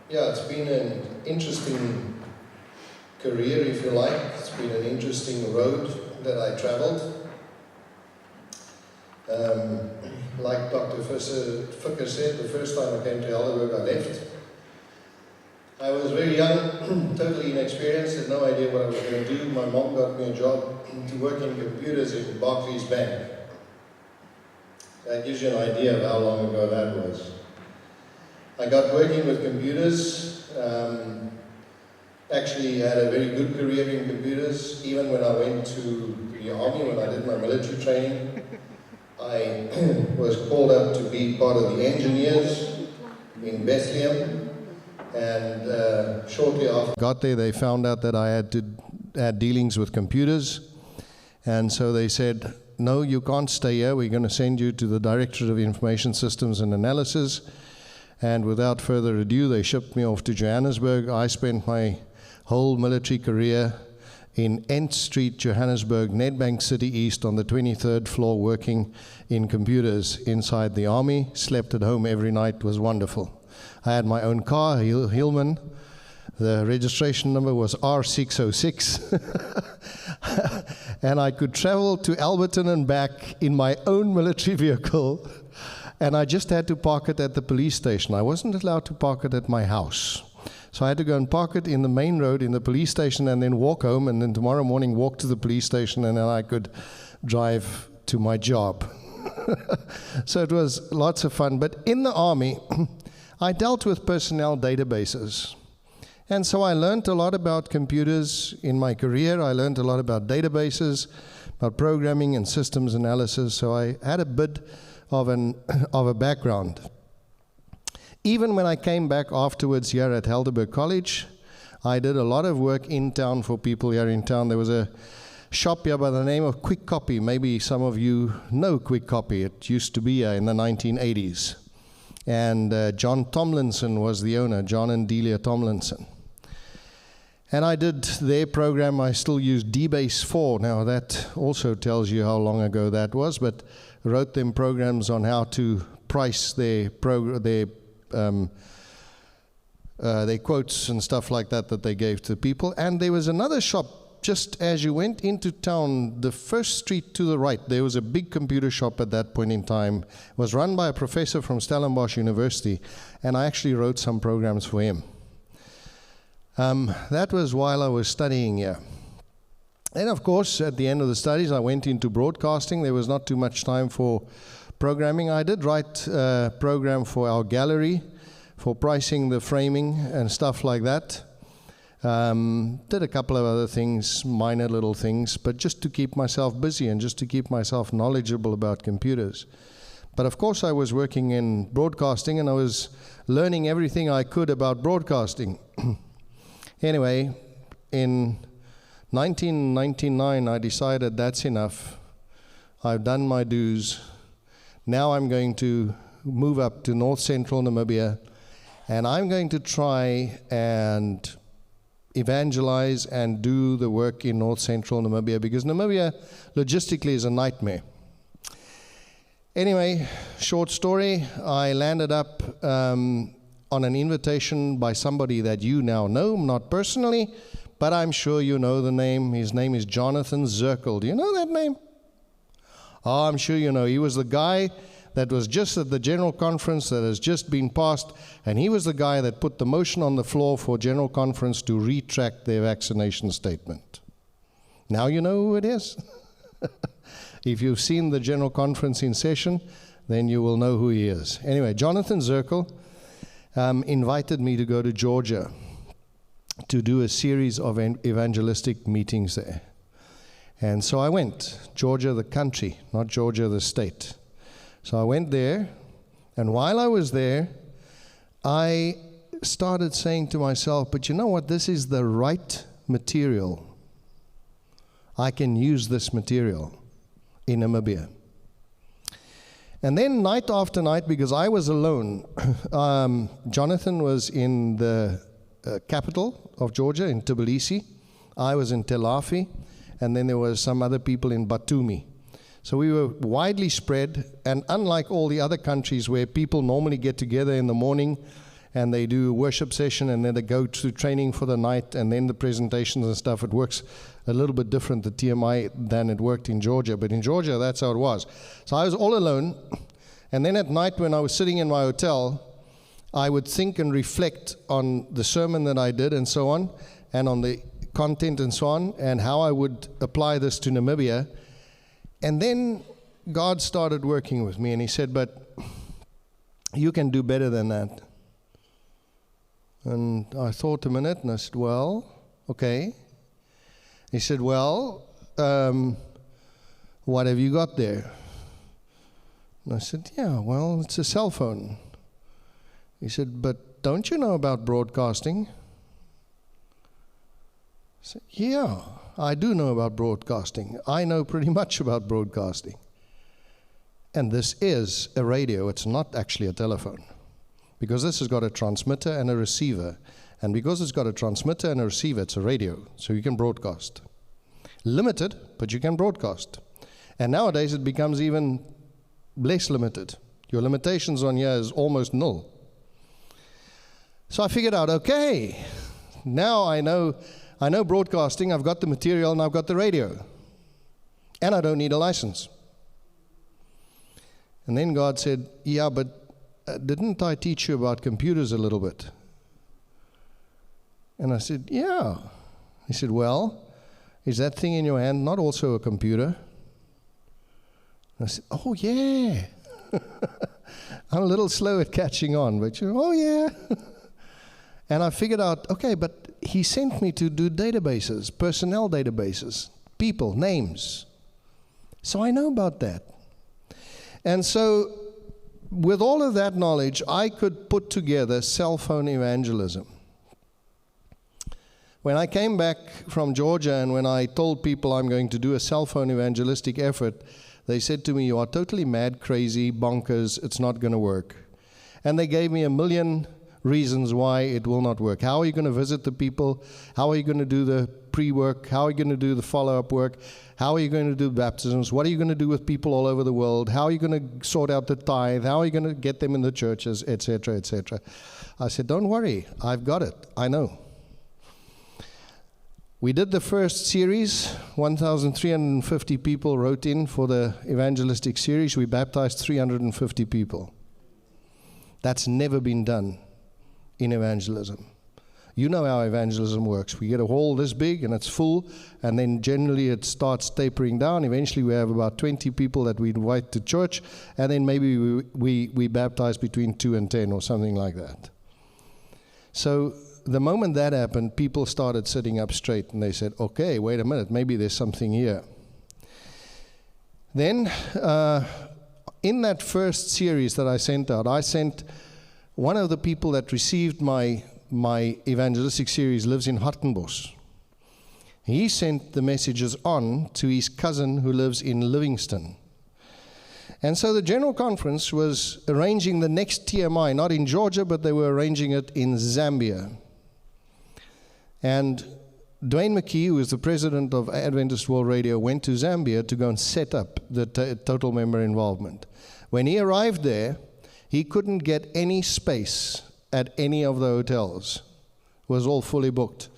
Yeah, it's been an interesting career, if you like. It's been an interesting road that I traveled. Like Dr. Ficker said, the first time I came to Helderberg, I left. I was very young, totally inexperienced, had no idea what I was going to do. My mom got me a job to work in computers in Barclays Bank. That gives you an idea of how long ago that was. I got working with computers, actually had a very good career in computers. Even when I went to the army, when I did my military training, I was called up to be part of the engineers in Bethlehem, and shortly after I got there, they found out that I had dealings with computers, and so they said, no, you can't stay here, we're going to send you to the Directorate of Information Systems and Analysis. And without further ado, they shipped me off to Johannesburg. I spent my whole military career in Ent Street, Johannesburg, Nedbank City East, on the 23rd floor, working in computers inside the army. Slept at home every night, was wonderful. I had my own car, Hillman. The registration number was R606. And I could travel to Alberton and back in my own military vehicle. And I just had to park it at the police station. I wasn't allowed to park it at my house. So I had to go and park it in the main road in the police station and then walk home, and then tomorrow morning walk to the police station, and then I could drive to my job. So it was lots of fun. But in the army, I dealt with personnel databases. And so I learned a lot about computers in my career. I learned a lot about databases, about programming and systems analysis. So I had a bit of a background. Even when I came back afterwards here at Helderberg College, I did a lot of work in town for people here in town. There was a shop here by the name of Quick Copy. Maybe some of you know Quick Copy. It used to be here in the 1980s. And John Tomlinson was the owner, John and Delia Tomlinson. And I did their program. I still use DBase 4. Now that also tells you how long ago that was, but wrote them programs on how to price their quotes and stuff like that they gave to people. And there was another shop just as you went into town, the first street to the right. There was a big computer shop at that point in time. It was run by a professor from Stellenbosch University, and I actually wrote some programs for him. That was while I was studying here. And of course, at the end of the studies, I went into broadcasting. There was not too much time for programming. I did write a program for our gallery for pricing the framing and stuff like that. Did a couple of other things, minor little things, but just to keep myself busy and just to keep myself knowledgeable about computers. But of course, I was working in broadcasting, and I was learning everything I could about broadcasting. Anyway, in 1999, I decided that's enough. I've done my dues. Now I'm going to move up to north central Namibia, and I'm going to try and evangelize and do the work in north central Namibia, because Namibia logistically is a nightmare. Anyway, short story, I landed up on an invitation by somebody that you now know, not personally, but I'm sure you know the name. His name is Jonathan Zirkel. Do you know that name? Oh, I'm sure you know. He was the guy that was just at the general conference that has just been passed, and he was the guy that put the motion on the floor for general conference to retract their vaccination statement. Now you know who it is. If you've seen the general conference in session, then you will know who he is. Anyway, Jonathan Zirkel invited me to go to Georgia to do a series of evangelistic meetings there. And so I went. Georgia the country, not Georgia the state. So I went there, and while I was there, I started saying to myself, but you know what, this is the right material. I can use this material in Namibia. And then night after night, because I was alone, Jonathan was in the capital of Georgia, in Tbilisi. I was in Tel Aviv, and then there were some other people in Batumi. So we were widely spread, and unlike all the other countries where people normally get together in the morning and they do a worship session, and then they go to training for the night, and then the presentations and stuff. It works a little bit different, the TMI, than it worked in Georgia. But in Georgia, that's how it was. So I was all alone, and then at night when I was sitting in my hotel, I would think and reflect on the sermon that I did and so on, and on the content and so on, and how I would apply this to Namibia. And then God started working with me, and he said, but you can do better than that. And I thought a minute, and I said, well, okay. He said, well, what have you got there? And I said, yeah, well, it's a cell phone. He said, but don't you know about broadcasting? I said, yeah, I do know about broadcasting. I know pretty much about broadcasting. And this is a radio. It's not actually a telephone. Because this has got a transmitter and a receiver. And because it's got a transmitter and a receiver, it's a radio. So you can broadcast. Limited, but you can broadcast. And nowadays it becomes even less limited. Your limitations on here is almost null. So I figured out, okay, now I know broadcasting, I've got the material, and I've got the radio. And I don't need a license. And then God said, yeah, but didn't I teach you about computers a little bit? And I said, yeah. He said, well, is that thing in your hand not also a computer? And I said, oh, yeah. I'm a little slow at catching on, but oh, yeah. And I figured out, okay, but he sent me to do databases, personnel databases, people, names. So I know about that. And so with all of that knowledge, I could put together cell phone evangelism. When I came back from Georgia and when I told people I'm going to do a cell phone evangelistic effort, they said to me, you are totally mad, crazy, bonkers, it's not going to work. And they gave me a million reasons why it will not work. How are you going to visit the people? How are you going to do the pre-work? How are you going to do the follow-up work? How are you going to do baptisms? What are you going to do with people all over the world? How are you going to sort out the tithe? How are you going to get them in the churches, etc., etc.? I said, don't worry, I've got it. I know. We did the first series. 1,350 people wrote in for the evangelistic series. We baptized 350 people. That's never been done in evangelism. You know how evangelism works. We get a hall this big and it's full, and then generally it starts tapering down. Eventually we have about 20 people that we invite to church, and then maybe we baptize between 2 and 10 or something like that. So the moment that happened, people started sitting up straight and they said, okay, wait a minute, maybe there's something here. Then in that first series that I sent out, I sent one of the people that received my evangelistic series lives in Hartenbos. He sent the messages on to his cousin who lives in Livingston. And so the General Conference was arranging the next TMI, not in Georgia, but they were arranging it in Zambia. And Dwayne McKee, who is the president of Adventist World Radio, went to Zambia to go and set up the total member involvement. When he arrived there, he couldn't get any space at any of the hotels. It was all fully booked.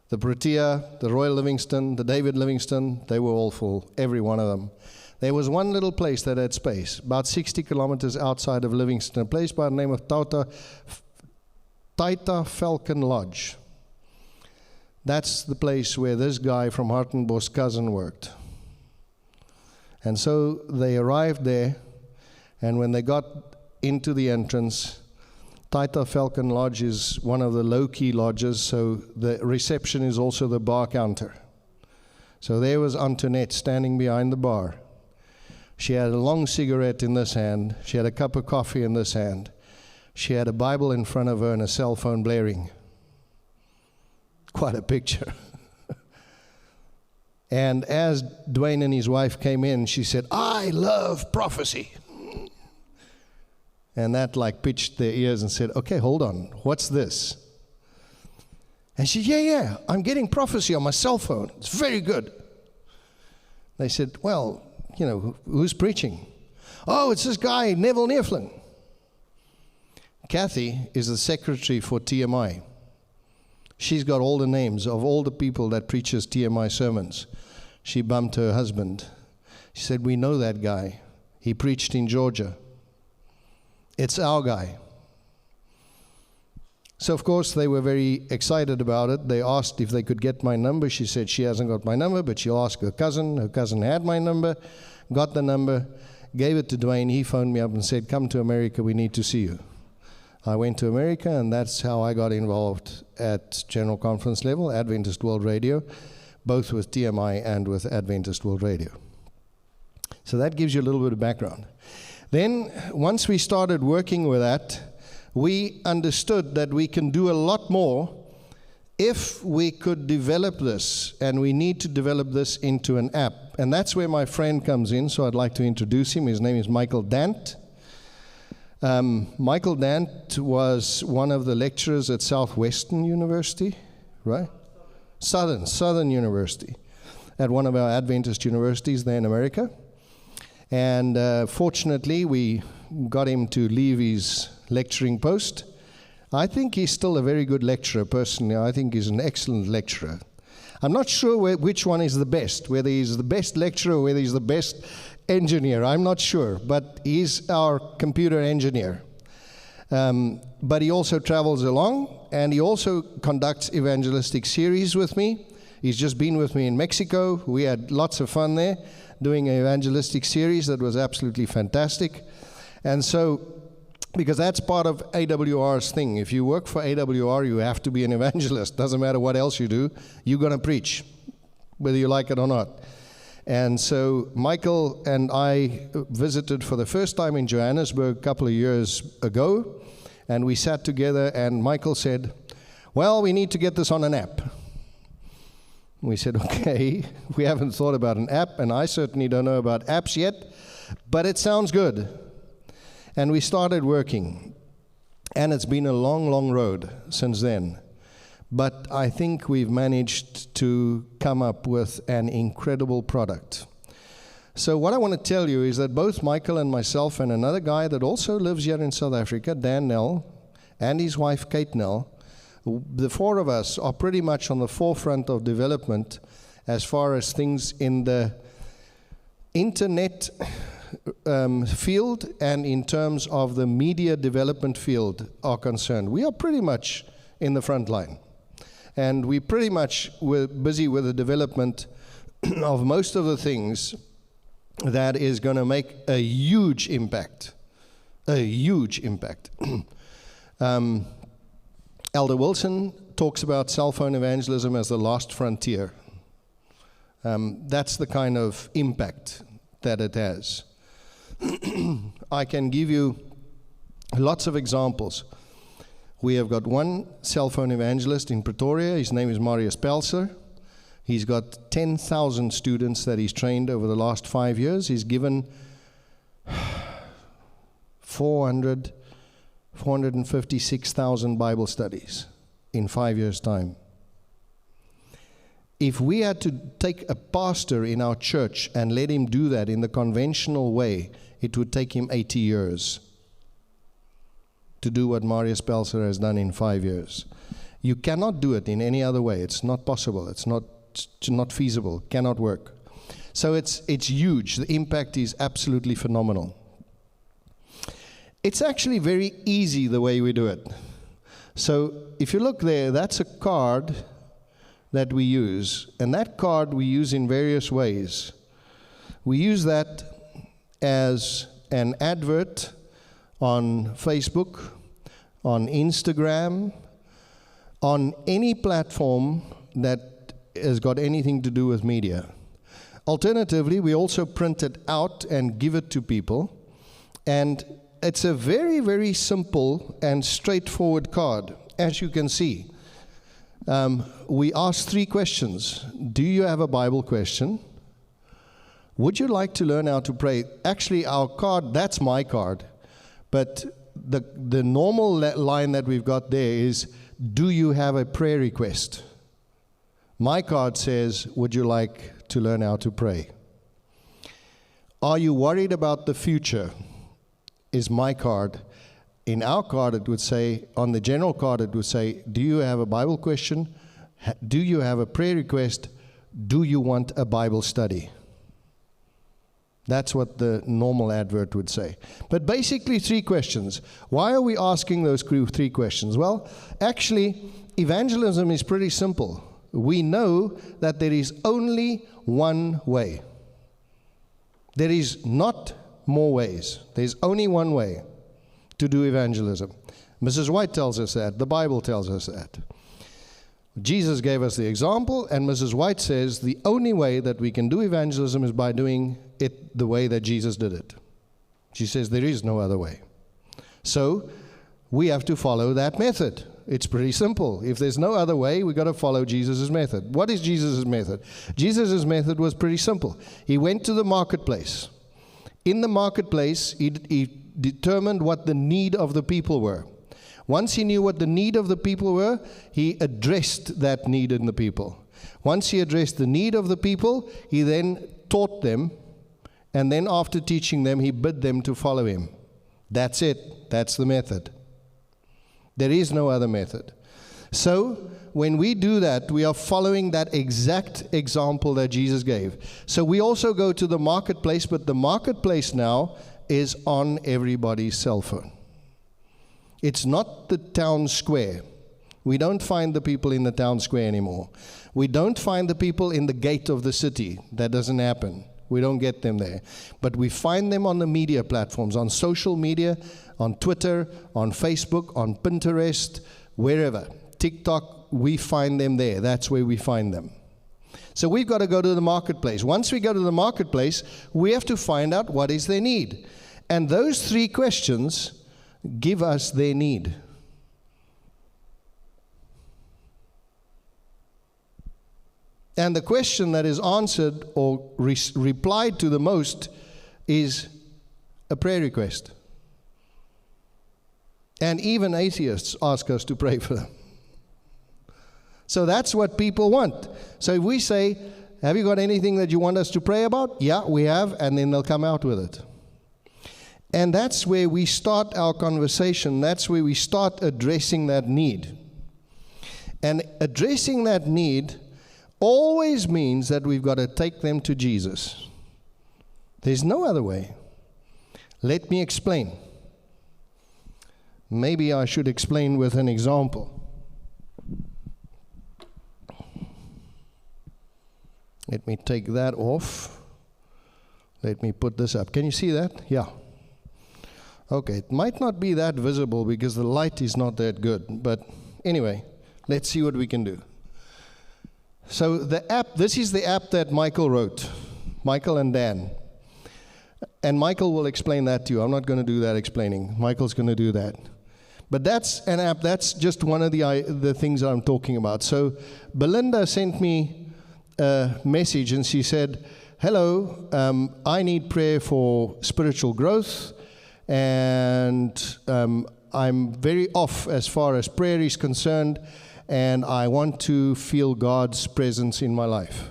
The Protea, the Royal Livingston, the David Livingston, they were all full, every one of them. There was one little place that had space, about 60 kilometers outside of Livingston, a place by the name of Taita Falcon Lodge. That's the place where this guy from Hartenbos' cousin worked. And so they arrived there, and when they got into the entrance, Taita Falcon Lodge is one of the low-key lodges, so the reception is also the bar counter. So there was Antoinette standing behind the bar. She had a long cigarette in this hand. She had a cup of coffee in this hand. She had a Bible in front of her and a cell phone blaring. Quite a picture. And as Dwayne and his wife came in, she said, I love prophecy. And that like pitched their ears and said, okay, hold on, what's this? And she said, yeah, I'm getting prophecy on my cell phone. It's very good. They said, well, you know, who's preaching? Oh, it's this guy, Neville. Kathy is the secretary for TMI. She's got all the names of all the people that preaches TMI sermons. She bumped her husband. She said, we know that guy. He preached in Georgia. It's our guy. So, of course, they were very excited about it. They asked if they could get my number. She said she hasn't got my number, but she'll ask her cousin. Her cousin had my number, got the number, gave it to Dwayne. He phoned me up and said, come to America, we need to see you. I went to America, and that's how I got involved at General Conference level, Adventist World Radio, both with TMI and with Adventist World Radio. So that gives you a little bit of background. Then, once we started working with that, we understood that we can do a lot more if we could develop this, and we need to develop this into an app. And that's where my friend comes in, so I'd like to introduce him. His name is Michael Dant. Michael Dant was one of the lecturers at Southwestern University, right? Southern University, at one of our Adventist universities there in America. And fortunately, we got him to leave his lecturing post. I think he's still a very good lecturer, personally. I think he's an excellent lecturer. I'm not sure which one is the best, whether he's the best lecturer or whether he's the best engineer. I'm not sure, but he's our computer engineer. But he also travels along, and he also conducts evangelistic series with me. He's just been with me in Mexico. We had lots of fun there, doing an evangelistic series that was absolutely fantastic. And so, because that's part of AWR's thing. If you work for AWR, you have to be an evangelist. Doesn't matter what else you do, you're going to preach, whether you like it or not. And so Michael and I visited for the first time in Johannesburg a couple of years ago, and we sat together, and Michael said, well, we need to get this on an app. We said, okay, we haven't thought about an app, and I certainly don't know about apps yet, but it sounds good. And we started working, and it's been a long, long road since then. But I think we've managed to come up with an incredible product. So what I want to tell you is that both Michael and myself and another guy that also lives here in South Africa, Dan Nell, and his wife Kate Nell, the four of us are pretty much on the forefront of development as far as things in the internet field and in terms of the media development field are concerned. We are pretty much in the front line. And we pretty much were busy with the development of most of the things that is going to make a huge impact. A huge impact. Elder Wilson talks about cell phone evangelism as the last frontier. That's the kind of impact that it has. I can give you lots of examples. We have got one cell phone evangelist in Pretoria. His name is Marius Pelser. He's got 10,000 students that he's trained over the last 5 years. He's given 456,000 Bible studies in 5 years' time. If we had to take a pastor in our church and let him do that in the conventional way, it would take him 80 years to do what Marius Pelser has done in 5 years. You cannot do it in any other way. It's not possible. It's not feasible. Cannot work. So it's huge. The impact is absolutely phenomenal. It's actually very easy the way we do it. So if you look there, that's a card that we use, and that card we use in various ways. We use that as an advert on Facebook, on Instagram, on any platform that has got anything to do with media. Alternatively, we also print it out and give it to people, and it's a very, very simple and straightforward card, as you can see. We ask 3 questions. Do you have a Bible question? Would you like to learn how to pray? Actually, our card, that's my card. But the normal line that we've got there is, do you have a prayer request? My card says, would you like to learn how to pray? Are you worried about the future? Is my card. In our card, it would say, on the general card, it would say, do you have a Bible question? Do you have a prayer request? Do you want a Bible study? That's what the normal advert would say. But basically 3 questions. Why are we asking those 3 questions? Well, actually, evangelism is pretty simple. We know that there is only one way. There is not more ways. There's only one way to do evangelism. Mrs. White tells us that. The Bible tells us that. Jesus gave us the example, and Mrs. White says the only way that we can do evangelism is by doing it the way that Jesus did it. She says there is no other way. So we have to follow that method. It's pretty simple. If there's no other way, we've got to follow Jesus' method. What is Jesus' method? Jesus' method was pretty simple. He went to the marketplace. In the marketplace, he determined what the need of the people were. Once he knew what the need of the people were, he addressed that need in the people. Once he addressed the need of the people, he then taught them, and then after teaching them, he bid them to follow him. That's it. That's the method. There is no other method. So, when we do that, we are following that exact example that Jesus gave. So we also go to the marketplace, but the marketplace now is on everybody's cell phone. It's not the town square. We don't find the people in the town square anymore. We don't find the people in the gate of the city. That doesn't happen. We don't get them there. But we find them on the media platforms, on social media, on Twitter, on Facebook, on Pinterest, wherever. TikTok, we find them there. That's where we find them. So we've got to go to the marketplace. Once we go to the marketplace, we have to find out what is their need. And those 3 questions give us their need. And the question that is answered or replied to the most is a prayer request. And even atheists ask us to pray for them. So that's what people want. So if we say, have you got anything that you want us to pray about? Yeah, we have, and then they'll come out with it. And that's where we start our conversation. That's where we start addressing that need. And addressing that need always means that we've got to take them to Jesus. There's no other way. Let me explain. Maybe I should explain with an example. Let me take that off. Let me put this up. Can you see that? Yeah. Okay, it might not be that visible because the light is not that good. But anyway, let's see what we can do. So the app, this is the app that Michael wrote. Michael and Dan. And Michael will explain that to you. I'm not going to do that explaining. Michael's going to do that. But that's an app. That's just one of the things I'm talking about. So Belinda sent me a message and she said, hello, I need prayer for spiritual growth. And I'm very off as far as prayer is concerned. And I want to feel God's presence in my life.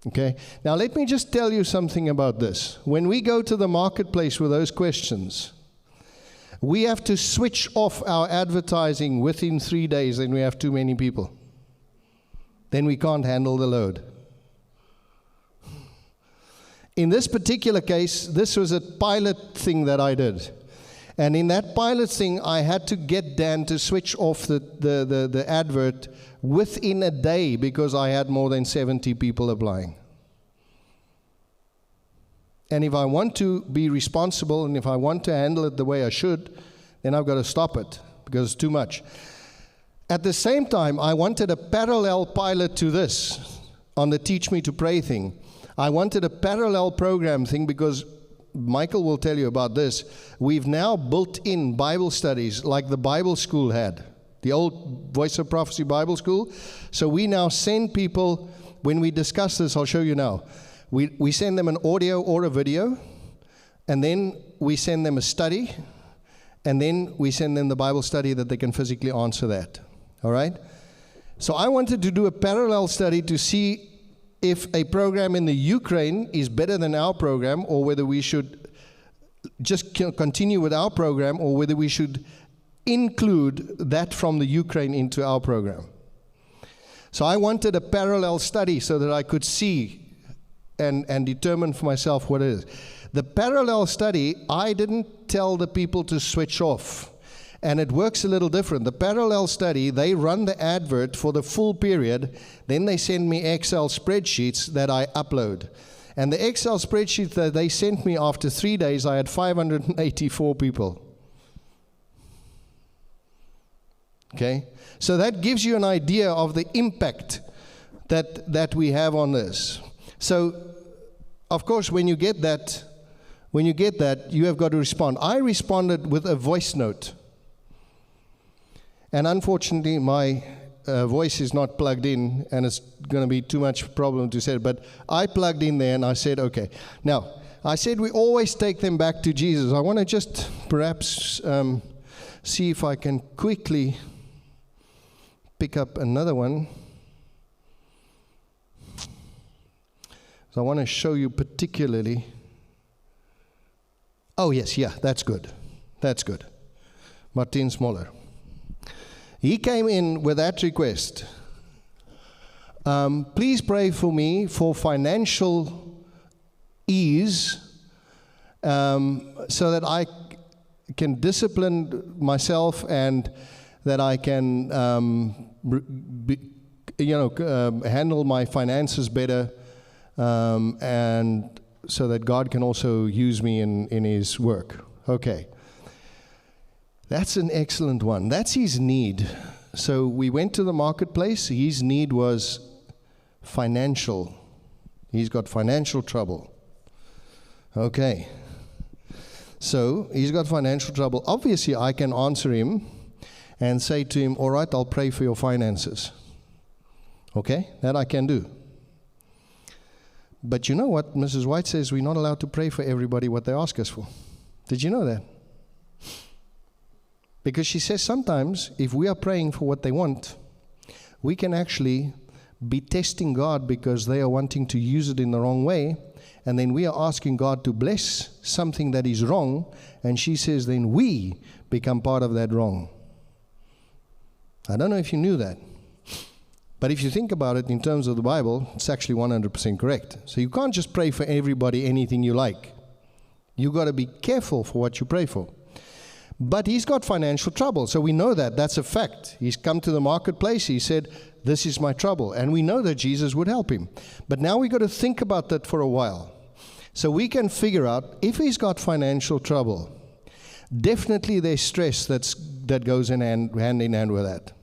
Okay? Now let me just tell you something about this. When we go to the marketplace with those questions, we have to switch off our advertising within 3 days, and we have too many people. Then we can't handle the load. In this particular case, this was a pilot thing that I did. And in that pilot thing, I had to get Dan to switch off the advert within a day because I had more than 70 people applying. And if I want to be responsible and if I want to handle it the way I should, then I've got to stop it because it's too much. At the same time, I wanted a parallel pilot to this on the Teach Me to Pray thing. I wanted a parallel program thing because Michael will tell you about this. We've now built in Bible studies like the Bible school had, the old Voice of Prophecy Bible school. So we now send people, when we discuss this, I'll show you now. We send them an audio or a video, and then we send them a study, and then we send them the Bible study that they can physically answer that. All right? So I wanted to do a parallel study to see if a program in the Ukraine is better than our program, or whether we should just continue with our program, or whether we should include that from the Ukraine into our program. So I wanted a parallel study so that I could see and determine for myself what it is. The parallel study, I didn't tell the people to switch off. And it works a little different. The parallel study, they run the advert for the full period. Then they send me Excel spreadsheets that I upload. And the Excel spreadsheet that they sent me, after 3 days, I had 584 people. Okay? So that gives you an idea of the impact that we have on this. So, of course, when you get that, you have got to respond. I responded with a voice note. And unfortunately, my voice is not plugged in, and it's going to be too much problem to say it. But I plugged in there, and I said, okay. Now, I said we always take them back to Jesus. I want to just perhaps see if I can quickly pick up another one. So I want to show you particularly. Oh, yes, yeah, that's good. That's good. Martin Smoller. He came in with that request. Please pray for me for financial ease, so that I can discipline myself and that I can, handle my finances better, and so that God can also use me in His work. Okay. That's an excellent one. That's his need. So we went to the marketplace. His need was financial. He's got financial trouble. Okay. So he's got financial trouble. Obviously, I can answer him and say to him, all right, I'll pray for your finances. Okay? That I can do. But you know what? Mrs. White says we're not allowed to pray for everybody what they ask us for. Did you know that? Because she says sometimes if we are praying for what they want, we can actually be testing God because they are wanting to use it in the wrong way. And then we are asking God to bless something that is wrong. And she says then we become part of that wrong. I don't know if you knew that. But if you think about it in terms of the Bible, it's actually 100% correct. So you can't just pray for everybody anything you like. You've got to be careful for what you pray for. But he's got financial trouble, so we know that. That's a fact. He's come to the marketplace. He said, this is my trouble. And we know that Jesus would help him. But now we've got to think about that for a while. So we can figure out if he's got financial trouble. Definitely there's stress that goes hand in hand with that.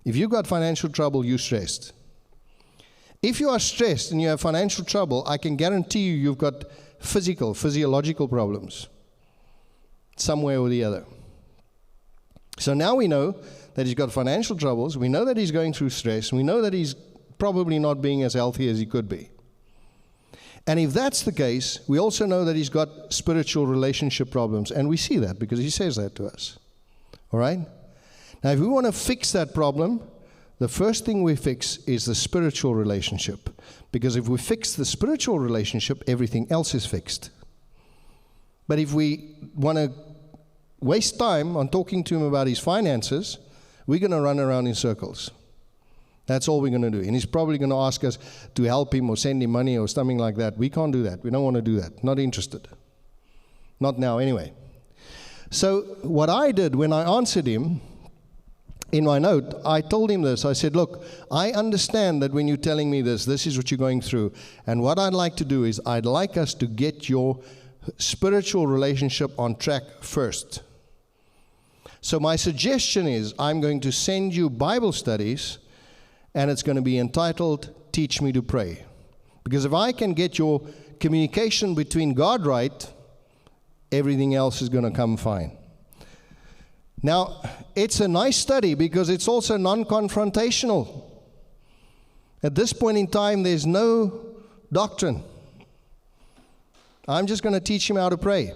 If you've got financial trouble, you're stressed. If you are stressed and you have financial trouble, I can guarantee you've got physiological problems. Some way or the other. So now we know that he's got financial troubles. We know that he's going through stress. We know that he's probably not being as healthy as he could be. And if that's the case, we also know that he's got spiritual relationship problems. And we see that because he says that to us. All right? Now, if we want to fix that problem, the first thing we fix is the spiritual relationship. Because if we fix the spiritual relationship, everything else is fixed. But if we want to waste time on talking to him about his finances, we're going to run around in circles. That's all we're going to do. And he's probably going to ask us to help him or send him money or something like that. We can't do that. We don't want to do that. Not interested. Not now, anyway. So what I did when I answered him, in my note, I told him this. I said, look, I understand that when you're telling me this is what you're going through. And what I'd like to do is I'd like us to get your spiritual relationship on track first. So my suggestion is I'm going to send you Bible studies, and it's going to be entitled, Teach Me to Pray. Because if I can get your communication between God right, everything else is going to come fine. Now, it's a nice study because it's also non-confrontational. At this point in time, there's no doctrine. I'm just going to teach him how to pray.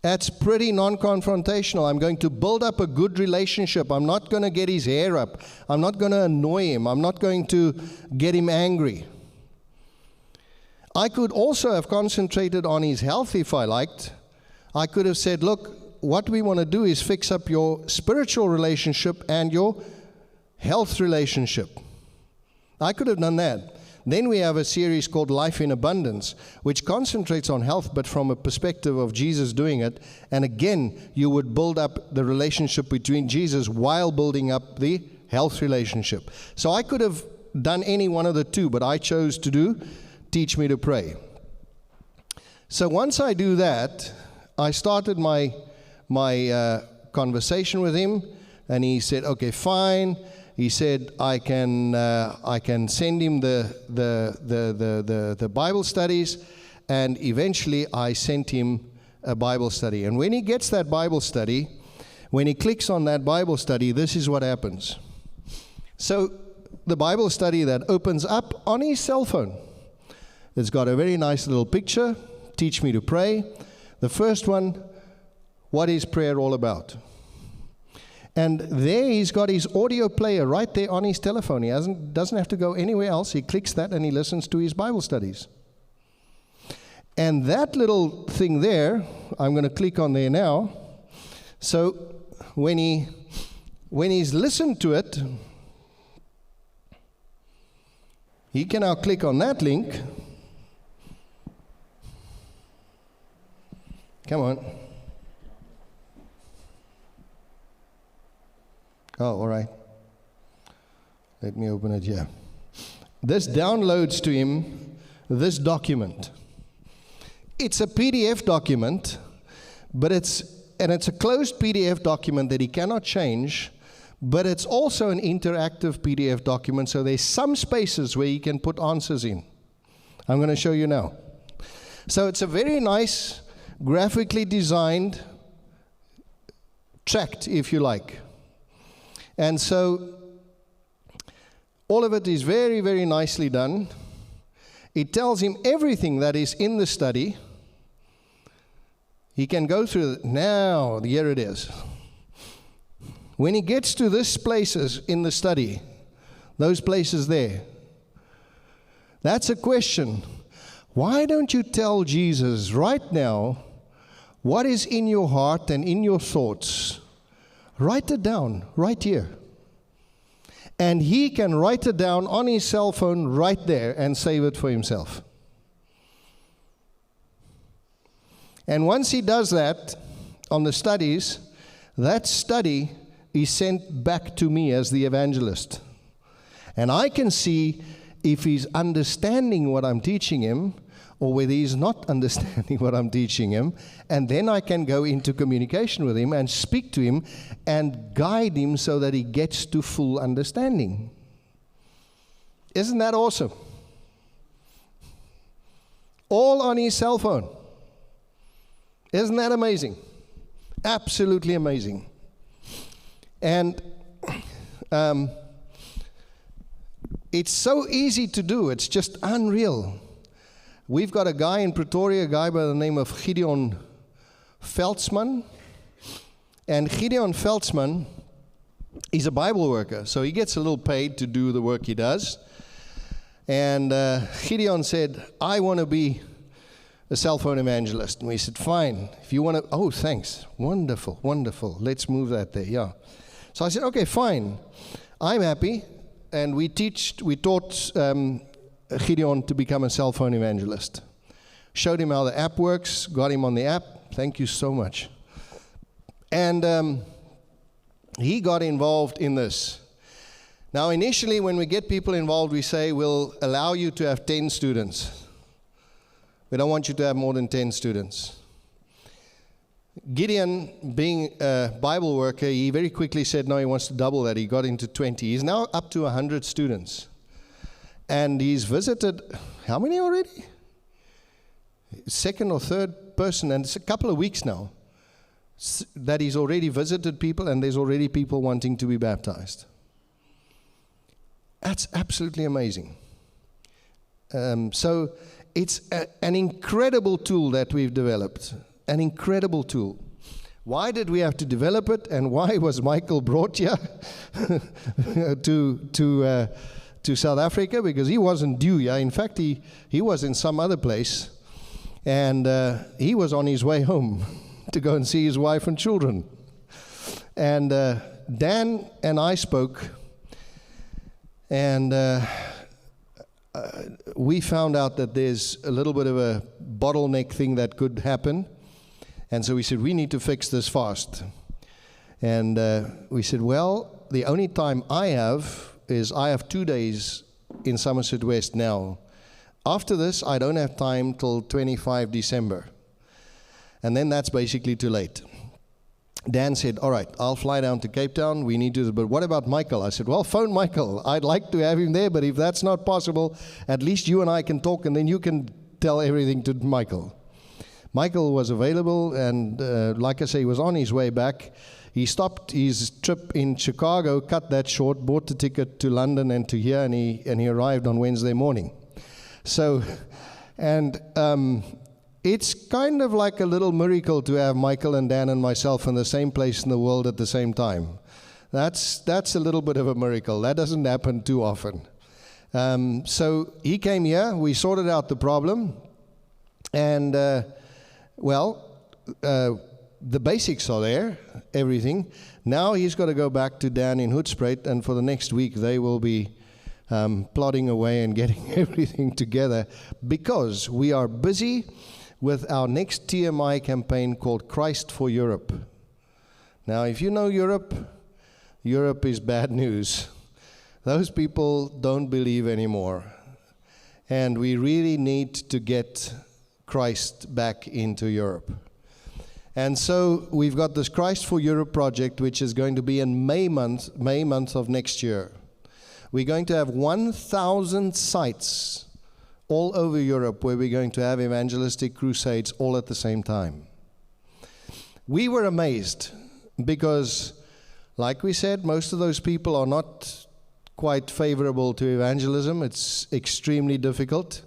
That's pretty non-confrontational. I'm going to build up a good relationship. I'm not going to get his hair up. I'm not going to annoy him. I'm not going to get him angry. I could also have concentrated on his health if I liked. I could have said, look, what we want to do is fix up your spiritual relationship and your health relationship. I could have done that. Then we have a series called Life in Abundance, which concentrates on health, but from a perspective of Jesus doing it. And again, you would build up the relationship between Jesus while building up the health relationship. So I could have done any one of the two, but I chose to do Teach Me to Pray. So once I do that, I started my conversation with him, and he said, okay, fine. He said, I can send him the Bible studies, and eventually I sent him a Bible study. And when he gets that Bible study, when he clicks on that Bible study, this is what happens. So the Bible study that opens up on his cell phone, it's got a very nice little picture, Teach Me to Pray. The first one, what is prayer all about? And there he's got his audio player right there on his telephone. He doesn't have to go anywhere else. He clicks that and he listens to his Bible studies. And that little thing there, I'm going to click on there now. So when he's listened to it, he can now click on that link. Come on. Oh, all right. Let me open it here. This downloads to him this document. It's a PDF document, but it's a closed PDF document that he cannot change, but it's also an interactive PDF document, so there's some spaces where he can put answers in. I'm going to show you now. So it's a very nice, graphically designed tract, if you like. And so all of it is very, very nicely done. It tells him everything that is in the study. He can go through it. Now, here it is. When he gets to these places in the study, those places there, that's a question. Why don't you tell Jesus right now what is in your heart and in your thoughts? Write it down right here. And he can write it down on his cell phone right there and save it for himself. And once he does that on the studies, that study is sent back to me as the evangelist. And I can see if he's understanding what I'm teaching him or whether he's not understanding what I'm teaching him, and then I can go into communication with him and speak to him and guide him so that he gets to full understanding. Isn't that awesome? All on his cell phone. Isn't that amazing? Absolutely amazing. And it's so easy to do. It's just unreal. We've got a guy in Pretoria, a guy by the name of Gideon Veldsman. And Gideon Veldsman is a Bible worker, so he gets a little paid to do the work he does. And Gideon said, I want to be a cell phone evangelist. And we said, fine. If you want to, oh, thanks. Wonderful, wonderful. Let's move that there, yeah. So I said, okay, fine. I'm happy. And we taught Gideon to become a cell phone evangelist. Showed him how the app works, got him on the app. Thank you so much. And he got involved in this. Now, initially, when we get people involved, we say, we'll allow you to have 10 students. We don't want you to have more than 10 students. Gideon, being a Bible worker, he very quickly said, no, he wants to double that. He got into 20. He's now up to 100 students. And he's visited, how many already? Second or third person, and it's a couple of weeks now that he's already visited people, and there's already people wanting to be baptized. That's absolutely amazing. So it's an incredible tool that we've developed, an incredible tool. Why did we have to develop it, and why was Michael brought here to to South Africa because he wasn't due. Yeah, in fact, he was in some other place, and he was on his way home to go and see his wife and children. And Dan and I spoke, and we found out that there's a little bit of a bottleneck thing that could happen. And so we said, we need to fix this fast. And we said, well, the only time I have is I have 2 days in Somerset West now. After this, I don't have time till 25 December. And then that's basically too late. Dan said, all right, I'll fly down to Cape Town. We need to, but what about Michael? I said, well, phone Michael. I'd like to have him there, but if that's not possible, at least you and I can talk, and then you can tell everything to Michael. Michael was available, and like I say, he was on his way back. He stopped his trip in Chicago, cut that short, bought the ticket to London and to here, and he arrived on Wednesday morning. So, and it's kind of like a little miracle to have Michael and Dan and myself in the same place in the world at the same time. That's a little bit of a miracle. That doesn't happen too often. So he came here, we sorted out the problem, and the basics are there, everything. Now he's got to go back to Dan in Hoedspruit, and for the next week they will be plodding away and getting everything together, because we are busy with our next TMI campaign called Christ for Europe. Now, if you know Europe, Europe is bad news. Those people don't believe anymore. And we really need to get Christ back into Europe. And so we've got this Christ for Europe project, which is going to be in May month of next year. We're going to have 1,000 sites all over Europe where we're going to have evangelistic crusades all at the same time. We were amazed because, like we said, most of those people are not quite favorable to evangelism. It's extremely difficult.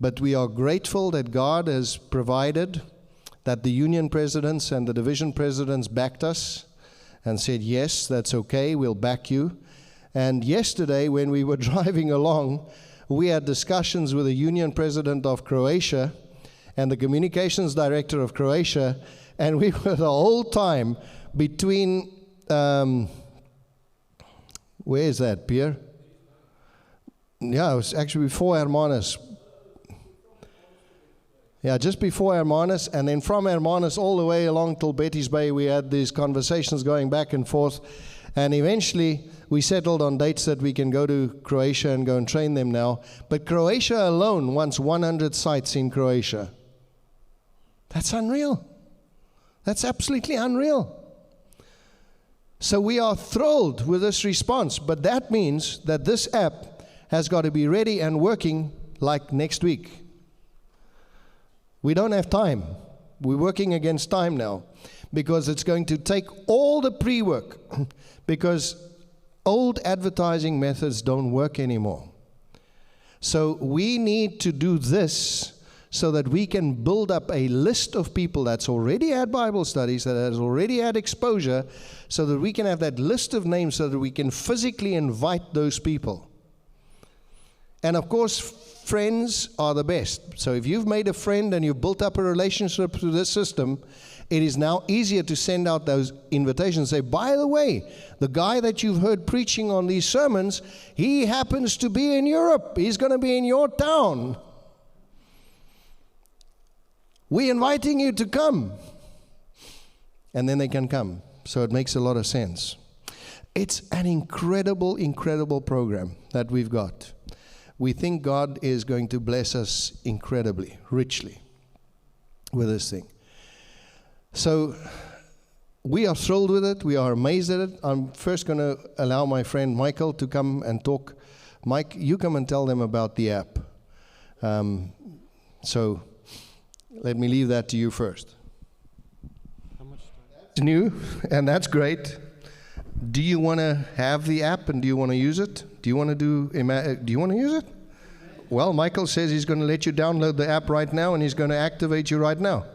But we are grateful that God has provided, that the union presidents and the division presidents backed us and said, yes, that's okay, we'll back you. And yesterday, when we were driving along, we had discussions with the union president of Croatia and the communications director of Croatia, and we were the whole time between, where is that, Pierre? Yeah, it was actually before Hermanus. Yeah, just before Hermanus, and then from Hermanus all the way along till Betty's Bay, we had these conversations going back and forth, and eventually we settled on dates that we can go to Croatia and go and train them now. But Croatia alone wants 100 sites in Croatia. That's unreal. That's absolutely unreal. So we are thrilled with this response, but that means that this app has got to be ready and working like next week. We don't have time. We're working against time now because it's going to take all the pre-work because old advertising methods don't work anymore. So we need to do this so that we can build up a list of people that's already had Bible studies, that has already had exposure, so that we can have that list of names so that we can physically invite those people. And of course, friends are the best. So if you've made a friend and you've built up a relationship through this system, it is now easier to send out those invitations. Say, by the way, the guy that you've heard preaching on these sermons, he happens to be in Europe. He's going to be in your town. We're inviting you to come. And then they can come. So it makes a lot of sense. It's an incredible, incredible program that we've got. We think God is going to bless us incredibly, richly with this thing. So we are thrilled with it. We are amazed at it. I'm first going to allow my friend Michael to come and talk. Mike, you come and tell them about the app. So let me leave that to you first. How much time? It's new, and that's great. Do you want to have the app, and do you want to use it? Do you want to use it? Well, Michael says he's going to let you download the app right now, and he's going to activate you right now.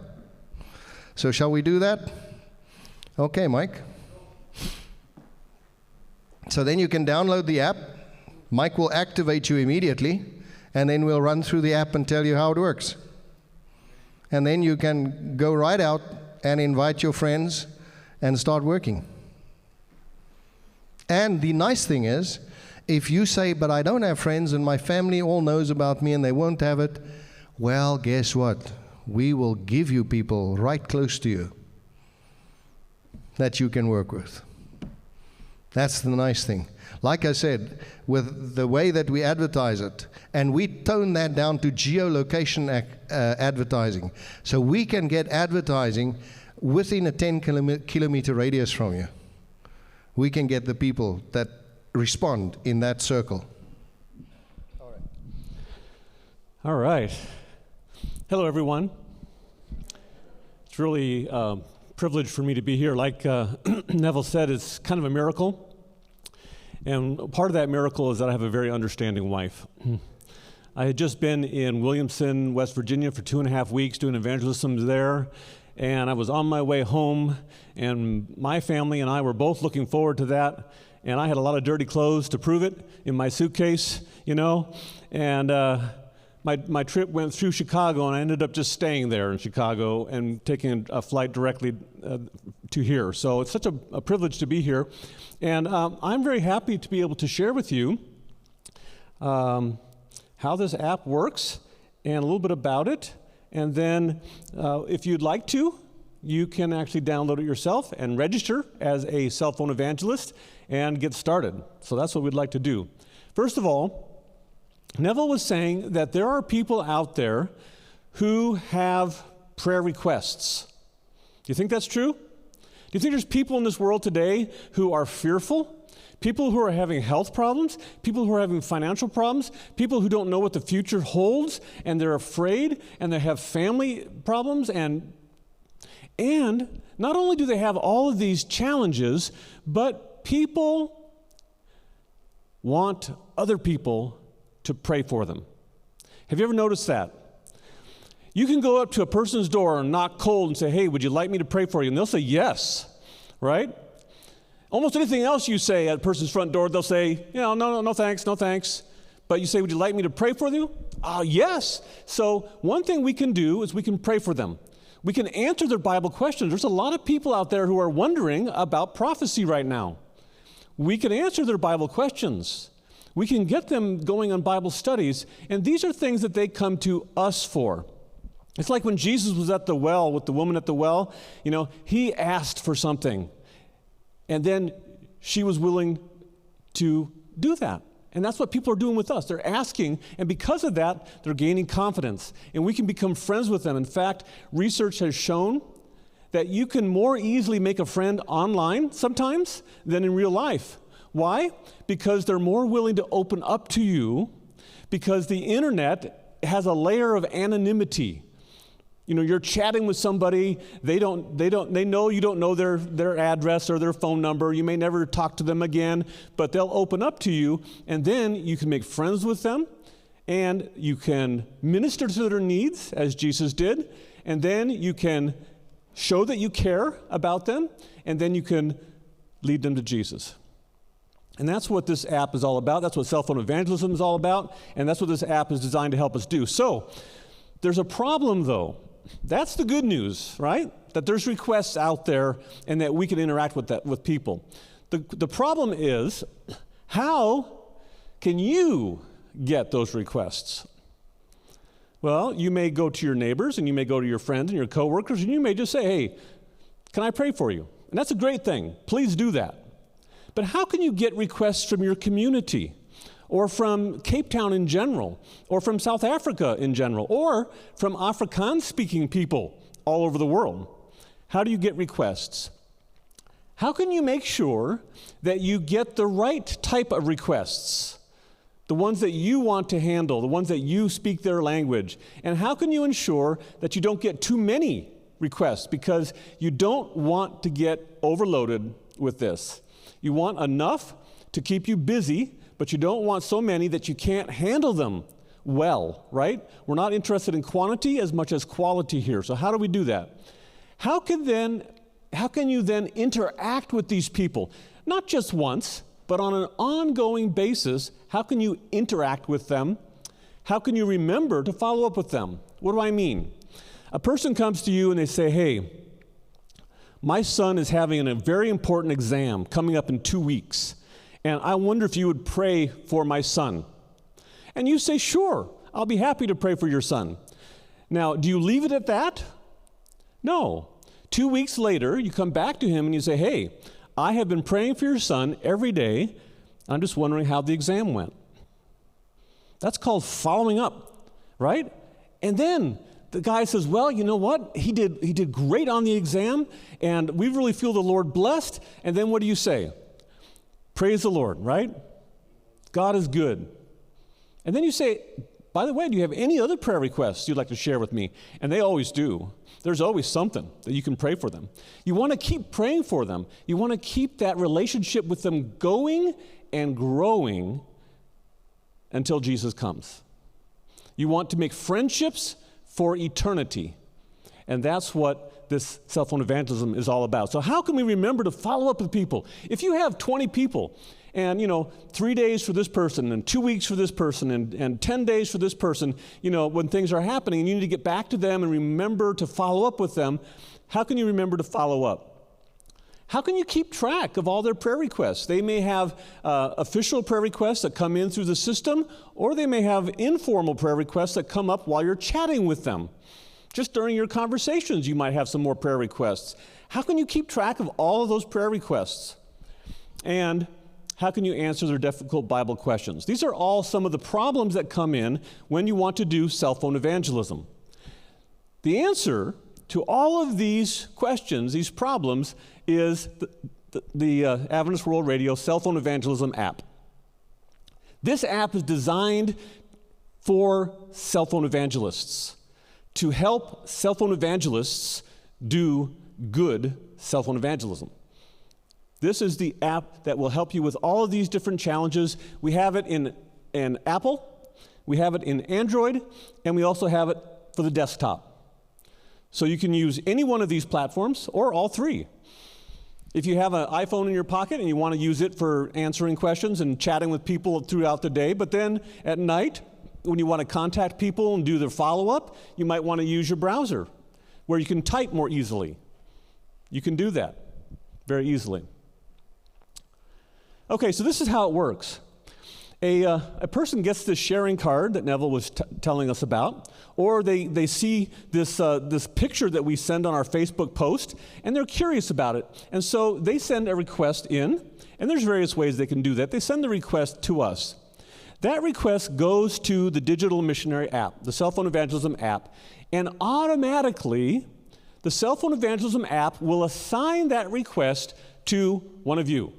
So shall we do that? Okay, Mike. So then you can download the app. Mike will activate you immediately, and then we'll run through the app and tell you how it works. And then you can go right out and invite your friends and start working. And the nice thing is, if you say, but I don't have friends and my family all knows about me and they won't have it, well, guess what? We will give you people right close to you that you can work with. That's the nice thing. Like I said, with the way that we advertise it, and we tone that down to geolocation advertising. So we can get advertising within a 10-kilometer radius from you. We can get the people that respond in that circle. All right. Hello, everyone. It's really a privilege for me to be here. Like Neville said, it's kind of a miracle. And part of that miracle is that I have a very understanding wife. I had just been in Williamson, West Virginia for 2.5 weeks doing evangelism there. And I was on my way home, and my family and I were both looking forward to that. And I had a lot of dirty clothes to prove it in my suitcase, you know. And my trip went through Chicago, and I ended up just staying there in Chicago and taking a flight directly to here. So it's such a privilege to be here. And I'm very happy to be able to share with you how this app works and a little bit about it. And then if you'd like to, you can actually download it yourself and register as a cell phone evangelist and get started. So that's what we'd like to do. First of all, Neville was saying that there are people out there who have prayer requests. Do you think that's true? Do you think there's people in this world today who are fearful? People who are having health problems, people who are having financial problems, people who don't know what the future holds, and they're afraid, and they have family problems, and not only do they have all of these challenges, but people want other people to pray for them. Have you ever noticed that? You can go up to a person's door and knock cold and say, hey, would you like me to pray for you? And they'll say yes, right? Almost anything else you say at a person's front door, they'll say, no thanks, no thanks. But you say, would you like me to pray for you? Yes. So one thing we can do is we can pray for them. We can answer their Bible questions. There's a lot of people out there who are wondering about prophecy right now. We can answer their Bible questions. We can get them going on Bible studies, and these are things that they come to us for. It's like when Jesus was at the well with the woman at the well, he asked for something, and then she was willing to do that. And that's what people are doing with us. They're asking, and because of that, they're gaining confidence, and we can become friends with them. In fact, research has shown that you can more easily make a friend online sometimes than in real life. Why? Because they're more willing to open up to you, because the internet has a layer of anonymity. You're chatting with somebody, they know you don't know their address or their phone number. You may never talk to them again, but they'll open up to you, and then you can make friends with them, and you can minister to their needs, as Jesus did, and then you can show that you care about them, and then you can lead them to Jesus. And that's what this app is all about. That's what cell phone evangelism is all about. And that's what this app is designed to help us do. So there's a problem, though. That's the good news, right? That there's requests out there and that we can interact with people. The problem is, how can you get those requests? Well, you may go to your neighbors, and you may go to your friends and your coworkers, and you may just say, hey, can I pray for you? And that's a great thing. Please do that. But how can you get requests from your community, or from Cape Town in general, or from South Africa in general, or from Afrikaans-speaking people all over the world? How do you get requests? How can you make sure that you get the right type of requests, the ones that you want to handle, the ones that you speak their language? And how can you ensure that you don't get too many requests, because you don't want to get overloaded with this? You want enough to keep you busy, but you don't want so many that you can't handle them well, right? We're not interested in quantity as much as quality here. So how do we do that? How can you then interact with these people? Not just once, but but on an ongoing basis, how can you interact with them? How can you remember to follow up with them? What do I mean? A person comes to you and they say, hey, my son is having a very important exam coming up in 2 weeks, and I wonder if you would pray for my son. And you say, sure, I'll be happy to pray for your son. Now, do you leave it at that? No. 2 weeks later, you come back to him and you say, hey, I have been praying for your son every day. I'm just wondering how the exam went. That's called following up, right? And then the guy says, well, you know what? He did great on the exam, and we really feel the Lord blessed. And then what do you say? Praise the Lord, right? God is good. And then you say, by the way, do you have any other prayer requests you'd like to share with me? And they always do. There's always something that you can pray for them. You want to keep praying for them. You want to keep that relationship with them going and growing until Jesus comes. You want to make friendships for eternity. And that's what this cell phone evangelism is all about. So how can we remember to follow up with people? If you have 20 people, and 3 days for this person, and 2 weeks for this person, and 10 days for this person, when things are happening, and you need to get back to them and remember to follow up with them, how can you remember to follow up? How can you keep track of all their prayer requests? They may have official prayer requests that come in through the system, or they may have informal prayer requests that come up while you're chatting with them. Just during your conversations, you might have some more prayer requests. How can you keep track of all of those prayer requests? And how can you answer their difficult Bible questions? These are all some of the problems that come in when you want to do cell phone evangelism. The answer to all of these questions, these problems, is the Adventist World Radio Cell Phone Evangelism app. This app is designed for cell phone evangelists to help cell phone evangelists do good cell phone evangelism. This is the app that will help you with all of these different challenges. We have it in Apple, we have it in Android, and we also have it for the desktop. So you can use any one of these platforms or all three. If you have an iPhone in your pocket and you want to use it for answering questions and chatting with people throughout the day, but then at night, when you want to contact people and do their follow-up, you might want to use your browser where you can type more easily. You can do that very easily. Okay, so this is how it works. A person gets this sharing card that Neville was telling us about, or they see this picture that we send on our Facebook post, and they're curious about it. And so they send a request in, and there's various ways they can do that. They send the request to us. That request goes to the Digital Missionary app, the Cell Phone Evangelism app, and automatically the Cell Phone Evangelism app will assign that request to one of you.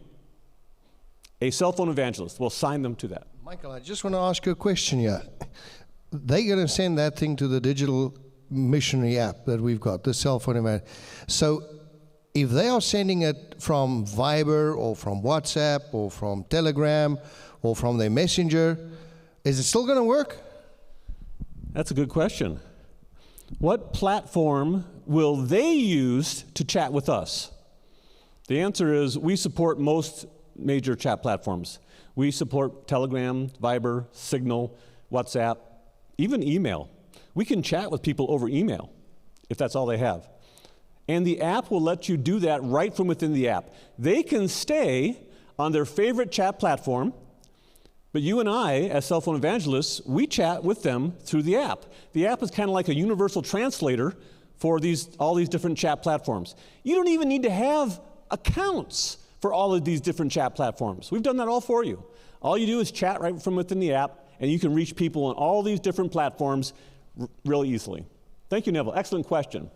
A cell phone evangelist will assign them to that. Michael, I just want to ask you a question here. They're going to send that thing to the Digital Missionary app that we've got, the cell phone evangelist. So if they are sending it from Viber or from WhatsApp or from Telegram or from their messenger, is it still going to work? That's a good question. What platform will they use to chat with us? The answer is we support most major chat platforms. We support Telegram, Viber, Signal, WhatsApp, even email. We can chat with people over email if that's all they have. And the app will let you do that right from within the app. They can stay on their favorite chat platform, but you and I, as cell phone evangelists, we chat with them through the app. The app is kind of like a universal translator for all these different chat platforms. You don't even need to have accounts for all of these different chat platforms. We've done that all for you. All you do is chat right from within the app, and you can reach people on all these different platforms really easily. Thank you, Neville. Excellent question.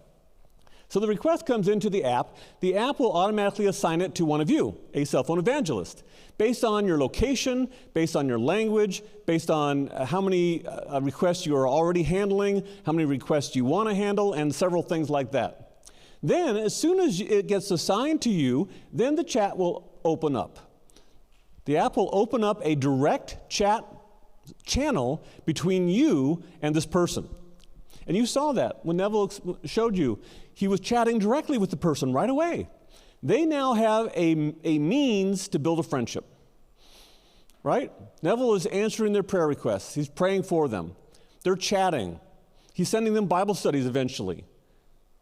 So the request comes into the app. The app will automatically assign it to one of you, a cell phone evangelist, based on your location, based on your language, based on how many requests you are already handling, how many requests you want to handle, and several things like that. Then, as soon as it gets assigned to you, then the chat will open up. The app will open up a direct chat channel between you and this person. And you saw that when Neville showed you. He was chatting directly with the person right away. They now have a means to build a friendship. right? Neville is answering their prayer requests. He's praying for them. They're chatting. He's sending them Bible studies eventually.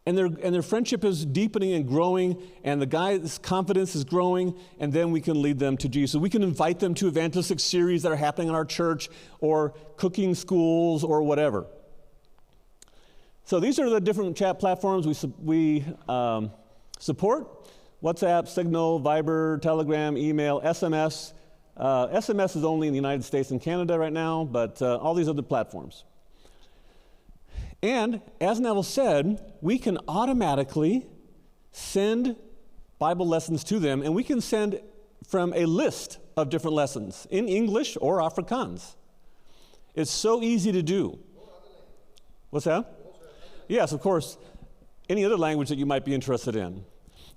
And their friendship is deepening and growing, and the guy's confidence is growing, and then we can lead them to Jesus. We can invite them to evangelistic series that are happening in our church, or cooking schools, or whatever. So these are the different chat platforms we support. WhatsApp, Signal, Viber, Telegram, email, SMS. SMS is only in the United States and Canada right now, but all these other platforms. And as Neville said, we can automatically send Bible lessons to them, and we can send from a list of different lessons in English or Afrikaans. It's so easy to do. What's that? Yes, of course, any other language that you might be interested in.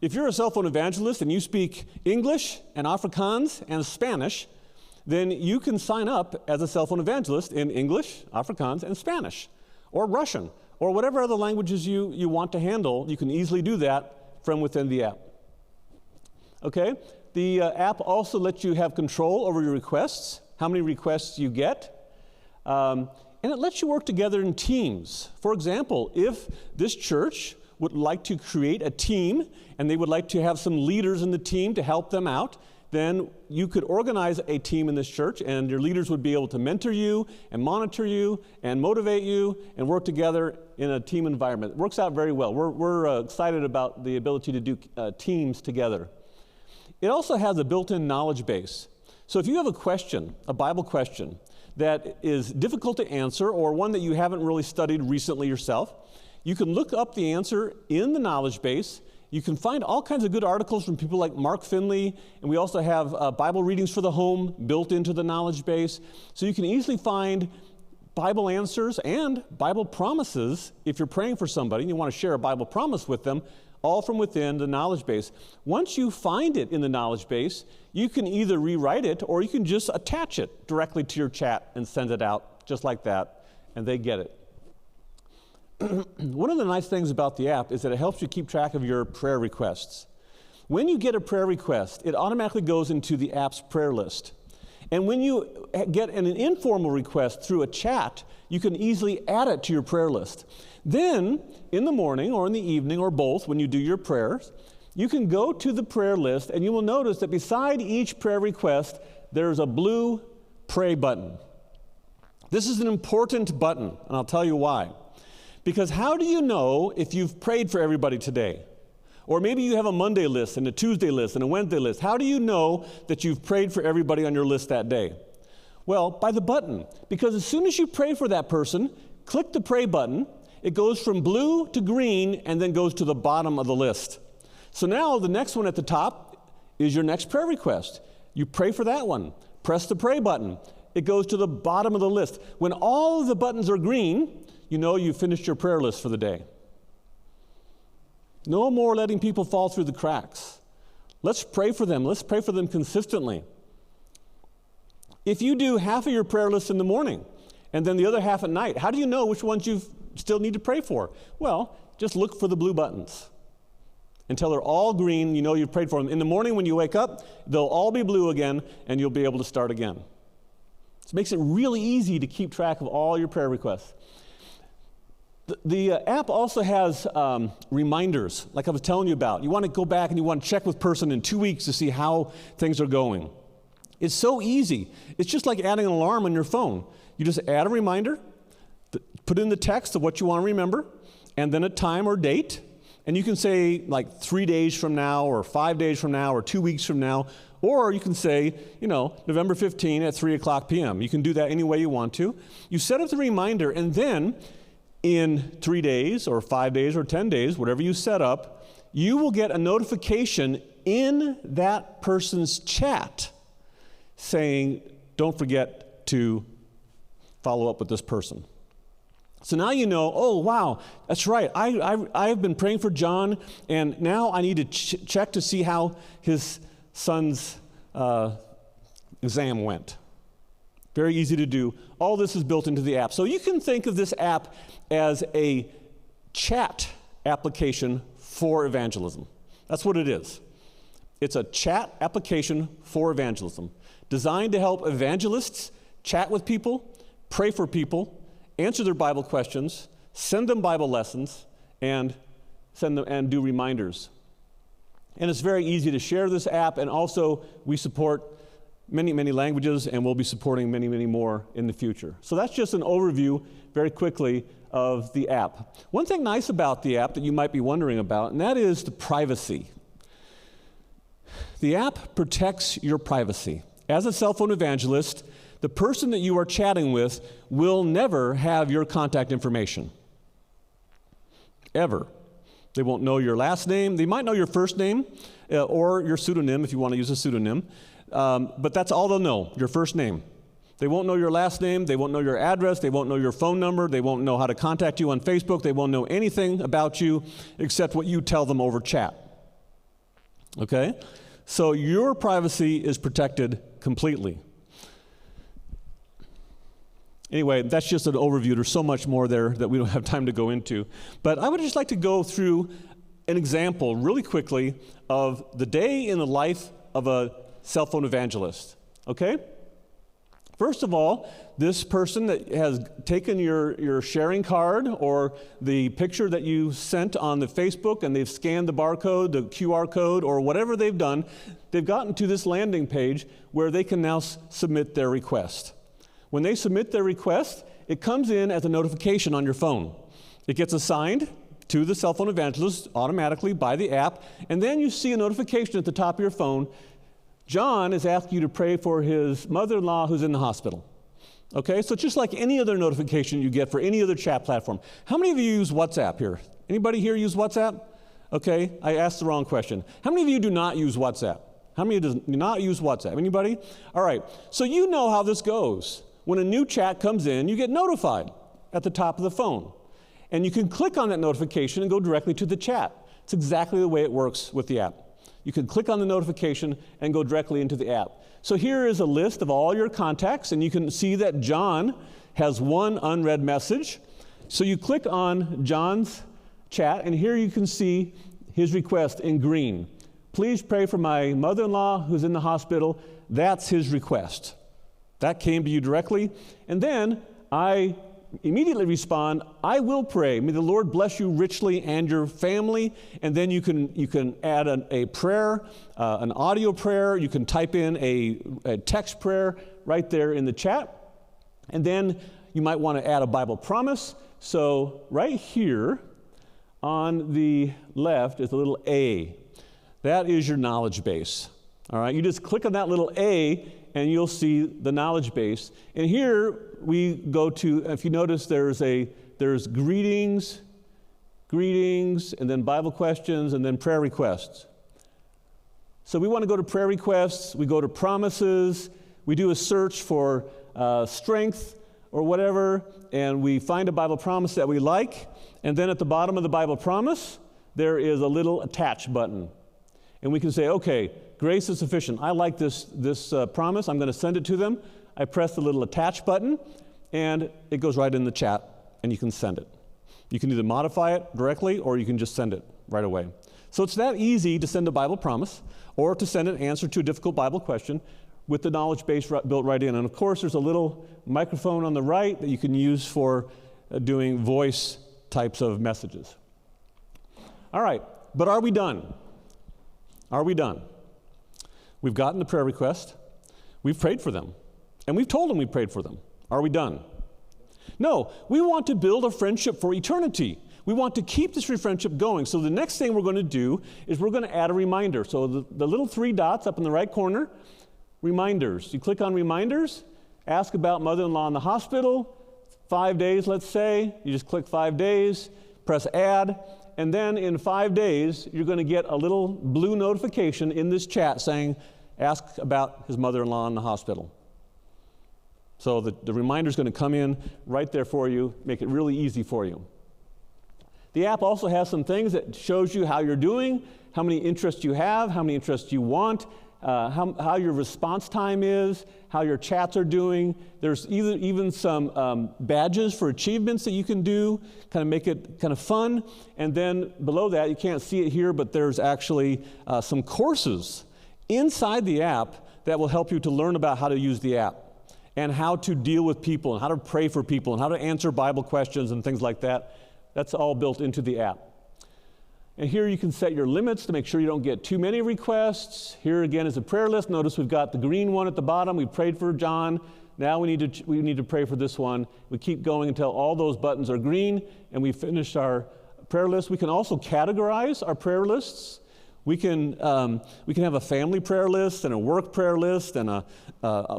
If you're a cell phone evangelist and you speak English and Afrikaans and Spanish, then you can sign up as a cell phone evangelist in English, Afrikaans, and Spanish, or Russian, or whatever other languages you want to handle. You can easily do that from within the app. Okay? The app also lets you have control over your requests, how many requests you get, and it lets you work together in teams. For example, if this church would like to create a team and they would like to have some leaders in the team to help them out, then you could organize a team in this church, and your leaders would be able to mentor you and monitor you and motivate you and work together in a team environment. It works out very well. We're excited about the ability to do teams together. It also has a built-in knowledge base. So if you have a question, a Bible question, that is difficult to answer or one that you haven't really studied recently yourself, you can look up the answer in the knowledge base. You can find all kinds of good articles from people like Mark Finley, and we also have Bible readings for the home built into the knowledge base. So you can easily find Bible answers and Bible promises if you're praying for somebody and you want to share a Bible promise with them, all from within the knowledge base. Once you find it in the knowledge base, you can either rewrite it or you can just attach it directly to your chat and send it out just like that, and they get it. One of the nice things about the app is that it helps you keep track of your prayer requests. When you get a prayer request, it automatically goes into the app's prayer list. And when you get an informal request through a chat, you can easily add it to your prayer list. Then, in the morning or in the evening or both, when you do your prayers, you can go to the prayer list and you will notice that beside each prayer request, there's a blue pray button. This is an important button, and I'll tell you why. Because how do you know if you've prayed for everybody today? Or maybe you have a Monday list and a Tuesday list and a Wednesday list. How do you know that you've prayed for everybody on your list that day? Well, by the button. Because as soon as you pray for that person, click the pray button. It goes from blue to green and then goes to the bottom of the list. So now the next one at the top is your next prayer request. You pray for that one. Press the pray button. It goes to the bottom of the list. When all of the buttons are green, you know you've finished your prayer list for the day. No more letting people fall through the cracks. Let's pray for them. Let's pray for them consistently. If you do half of your prayer list in the morning and then the other half at night, how do you know which ones you still need to pray for? Well, just look for the blue buttons. Until they're all green, you know you've prayed for them. In the morning when you wake up, they'll all be blue again, and you'll be able to start again. This makes it really easy to keep track of all your prayer requests. The app also has reminders, like I was telling you about. You want to go back and you want to check with person in 2 weeks to see how things are going. It's so easy. It's just like adding an alarm on your phone. You just add a reminder, put in the text of what you want to remember, and then a time or date. And you can say like 3 days from now, or 5 days from now, or 2 weeks from now. Or you can say, November 15 at 3 o'clock p.m. You can do that any way you want to. You set up the reminder, and then in 3 days or 5 days or 10 days, whatever you set up, you will get a notification in that person's chat saying, don't forget to follow up with this person. So now you know, oh, wow, that's right. I've been praying for John, and now I need to check to see how his son's exam went. Very easy to do. All this is built into the app. So you can think of this app as a chat application for evangelism. That's what it is. It's a chat application for evangelism, designed to help evangelists chat with people, pray for people, answer their Bible questions, send them Bible lessons, and do reminders. And it's very easy to share this app, and also we support many, many languages, and we'll be supporting many, many more in the future. So that's just an overview, very quickly, of the app. One thing nice about the app that you might be wondering about, and that is the privacy. The app protects your privacy. As a cell phone evangelist, the person that you are chatting with will never have your contact information. Ever. They won't know your last name. They might know your first name or your pseudonym if you want to use a pseudonym. But that's all they'll know, your first name. They won't know your last name. They won't know your address. They won't know your phone number. They won't know how to contact you on Facebook. They won't know anything about you except what you tell them over chat. Okay? So your privacy is protected completely. Anyway, that's just an overview. There's so much more there that we don't have time to go into. But I would just like to go through an example really quickly of the day in the life of a cell phone evangelist. Okay? First of all, this person that has taken your sharing card or the picture that you sent on the Facebook, and they've scanned the barcode, the QR code, or whatever they've done, they've gotten to this landing page where they can now submit their request. When they submit their request, it comes in as a notification on your phone. It gets assigned to the cell phone evangelist automatically by the app, and then you see a notification at the top of your phone. John is asking you to pray for his mother-in-law who's in the hospital. Okay, so just like any other notification you get for any other chat platform. How many of you use WhatsApp here? Anybody here use WhatsApp? Okay, I asked the wrong question. How many of you do not use WhatsApp? How many do not use WhatsApp? Anybody? All right, so you know how this goes. When a new chat comes in, you get notified at the top of the phone. And you can click on that notification and go directly to the chat. It's exactly the way it works with the app. You can click on the notification and go directly into the app. So here is a list of all your contacts, and you can see that John has one unread message. So you click on John's chat, and here you can see his request in green. Please pray for my mother-in-law who's in the hospital. That's his request. That came to you directly. And then I immediately respond, I will pray. May the Lord bless you richly and your family. And then you can add a prayer, an audio prayer. You can type in a text prayer right there in the chat. And then you might want to add a Bible promise. So right here on the left is a little A. That is your knowledge base. All right, you just click on that little A and you'll see the knowledge base. And here we go to, if you notice, there's greetings, and then Bible questions, and then prayer requests. So we want to go to prayer requests, we go to promises, we do a search for strength or whatever, and we find a Bible promise that we like, and then at the bottom of the Bible promise, there is a little attach button. And we can say, okay, grace is sufficient. I like this promise. I'm going to send it to them. I press the little attach button, and it goes right in the chat, and you can send it. You can either modify it directly, or you can just send it right away. So it's that easy to send a Bible promise, or to send an answer to a difficult Bible question with the knowledge base built right in. And of course, there's a little microphone on the right that you can use for doing voice types of messages. All right, but are we done? Are we done? We've gotten the prayer request. We've prayed for them. And we've told them we prayed for them. Are we done? No, we want to build a friendship for eternity. We want to keep this friendship going. So the next thing we're going to do is we're going to add a reminder. So the little 3 dots up in the right corner, reminders. You click on reminders, ask about mother-in-law in the hospital, 5 days, let's say. You just click 5 days, press add. And then in 5 days, you're going to get a little blue notification in this chat saying, ask about his mother-in-law in the hospital. So the reminder is going to come in right there for you, make it really easy for you. The app also has some things that shows you how you're doing, how many interests you have, how many interests you want, how your response time is, how your chats are doing. There's even some badges for achievements that you can do, kind of make it kind of fun. And then below that, you can't see it here, but there's actually some courses inside the app that will help you to learn about how to use the app and how to deal with people and how to pray for people and how to answer Bible questions and things like that. That's all built into the app. And here you can set your limits to make sure you don't get too many requests. Here again is a prayer list. Notice we've got the green one at the bottom. We prayed for John. Now we need to pray for this one. We keep going until all those buttons are green and we finish our prayer list. We can also categorize our prayer lists. We can have a family prayer list and a work prayer list and a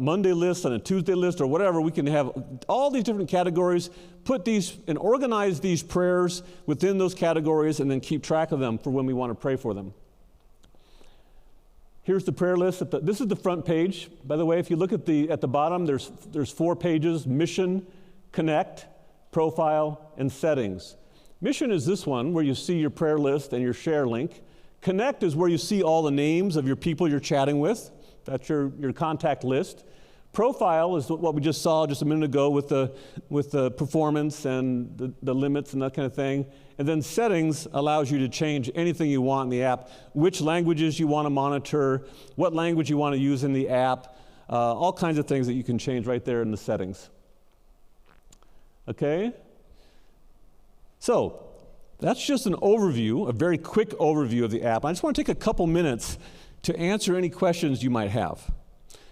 Monday list and a Tuesday list or whatever. We can have all these different categories, put these and organize these prayers within those categories and then keep track of them for when we want to pray for them. Here's the prayer list. This is the front page. By the way, if you look at the bottom, there's 4 pages: Mission, Connect, Profile, and Settings. Mission is this one where you see your prayer list and your share link. Connect is where you see all the names of your people you're chatting with. That's your contact list. Profile is what we just saw just a minute ago with the performance and the limits and that kind of thing. And then settings allows you to change anything you want in the app, which languages you want to monitor, what language you want to use in the app, all kinds of things that you can change right there in the settings. Okay? So, that's just an overview, a very quick overview of the app. I just want to take a couple minutes to answer any questions you might have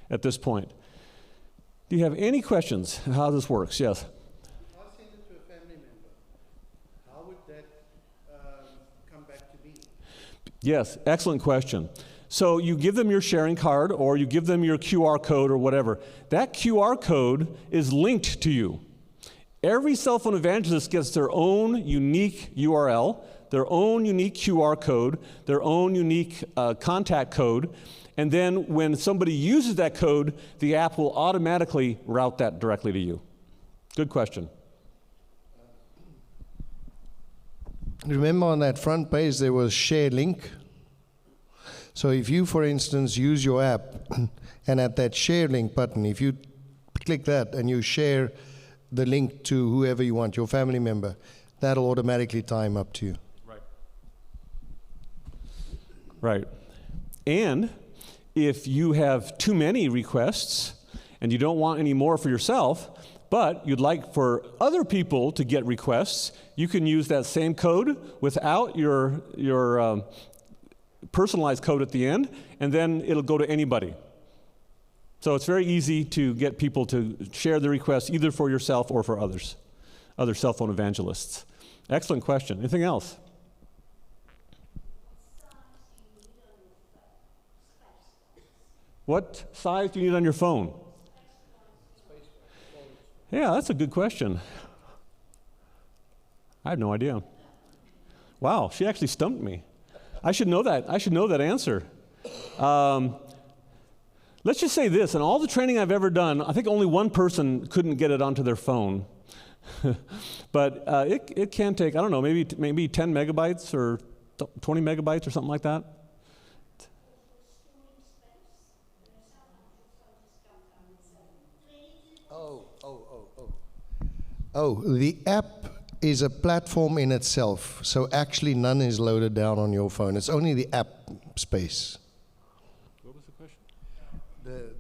at this point. Do you have any questions on how this works? Yes? If I send it to a family member, how would that come back to me? Yes, excellent question. So you give them your sharing card or you give them your QR code or whatever. That QR code is linked to you. Every cell phone evangelist gets their own unique URL, their own unique QR code, their own unique contact code, and then when somebody uses that code, the app will automatically route that directly to you. Good question. Remember on that front page there was share link. So if you, for instance, use your app and at that share link button, if you click that and you share the link to whoever you want, your family member, that'll automatically tie them up to you. Right. Right. And if you have too many requests and you don't want any more for yourself, but you'd like for other people to get requests, you can use that same code without your personalized code at the end, and then it'll go to anybody. So it's very easy to get people to share the request either for yourself or for others, other cell phone evangelists. Excellent question. Anything else? What size do you need on your phone? Yeah, that's a good question. I have no idea. Wow, she actually stumped me. I should know that. I should know that answer. Let's just say this, in all the training I've ever done, I think only one person couldn't get it onto their phone. But it can take, I don't know, maybe 10 megabytes or 20 megabytes or something like that. Oh, the app is a platform in itself. So actually none is loaded down on your phone. It's only the app space. What was the question?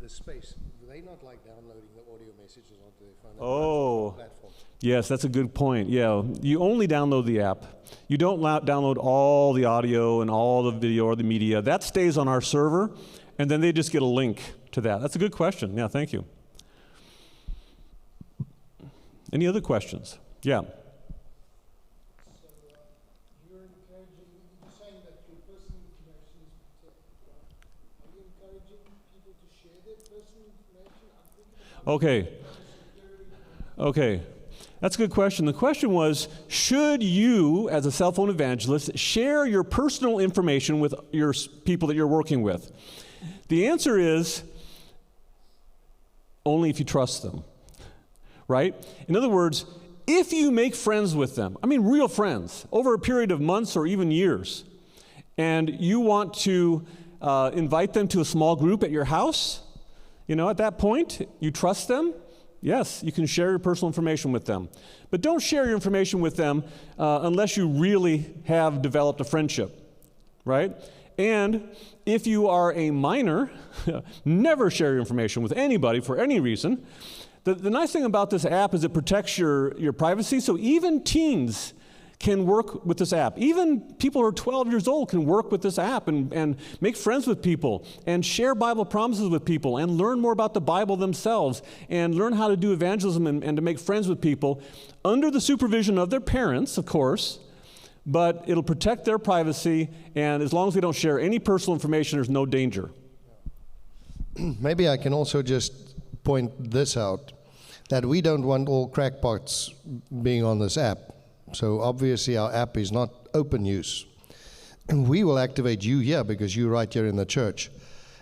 The space. They not like downloading the audio messages onto their phone. Oh, platform. Yes, that's a good point. Yeah, you only download the app. You don't download all the audio and all the video or the media. That stays on our server, and then they just get a link to that. That's a good question. Yeah, thank you. Any other questions? Yeah. So you're saying that your personal information is protected, right? Are you encouraging people to share their personal information? Okay. That's a good question. The question was, should you, as a cell phone evangelist, share your personal information with your people that you're working with? The answer is only if you trust them, right? In other words, if you make friends with them, I mean real friends, over a period of months or even years, and you want to invite them to a small group at your house, at that point, you trust them, yes, you can share your personal information with them. But don't share your information with them unless you really have developed a friendship, right? And if you are a minor, never share your information with anybody for any reason. The nice thing about this app is it protects your privacy, so even teens can work with this app. Even people who are 12 years old can work with this app and make friends with people and share Bible promises with people and learn more about the Bible themselves and learn how to do evangelism and to make friends with people under the supervision of their parents, of course, but it'll protect their privacy, and as long as they don't share any personal information, there's no danger. Maybe I can also just point this out, that we don't want all crackpots being on this app. So obviously our app is not open use. We will activate you here because you're right here in the church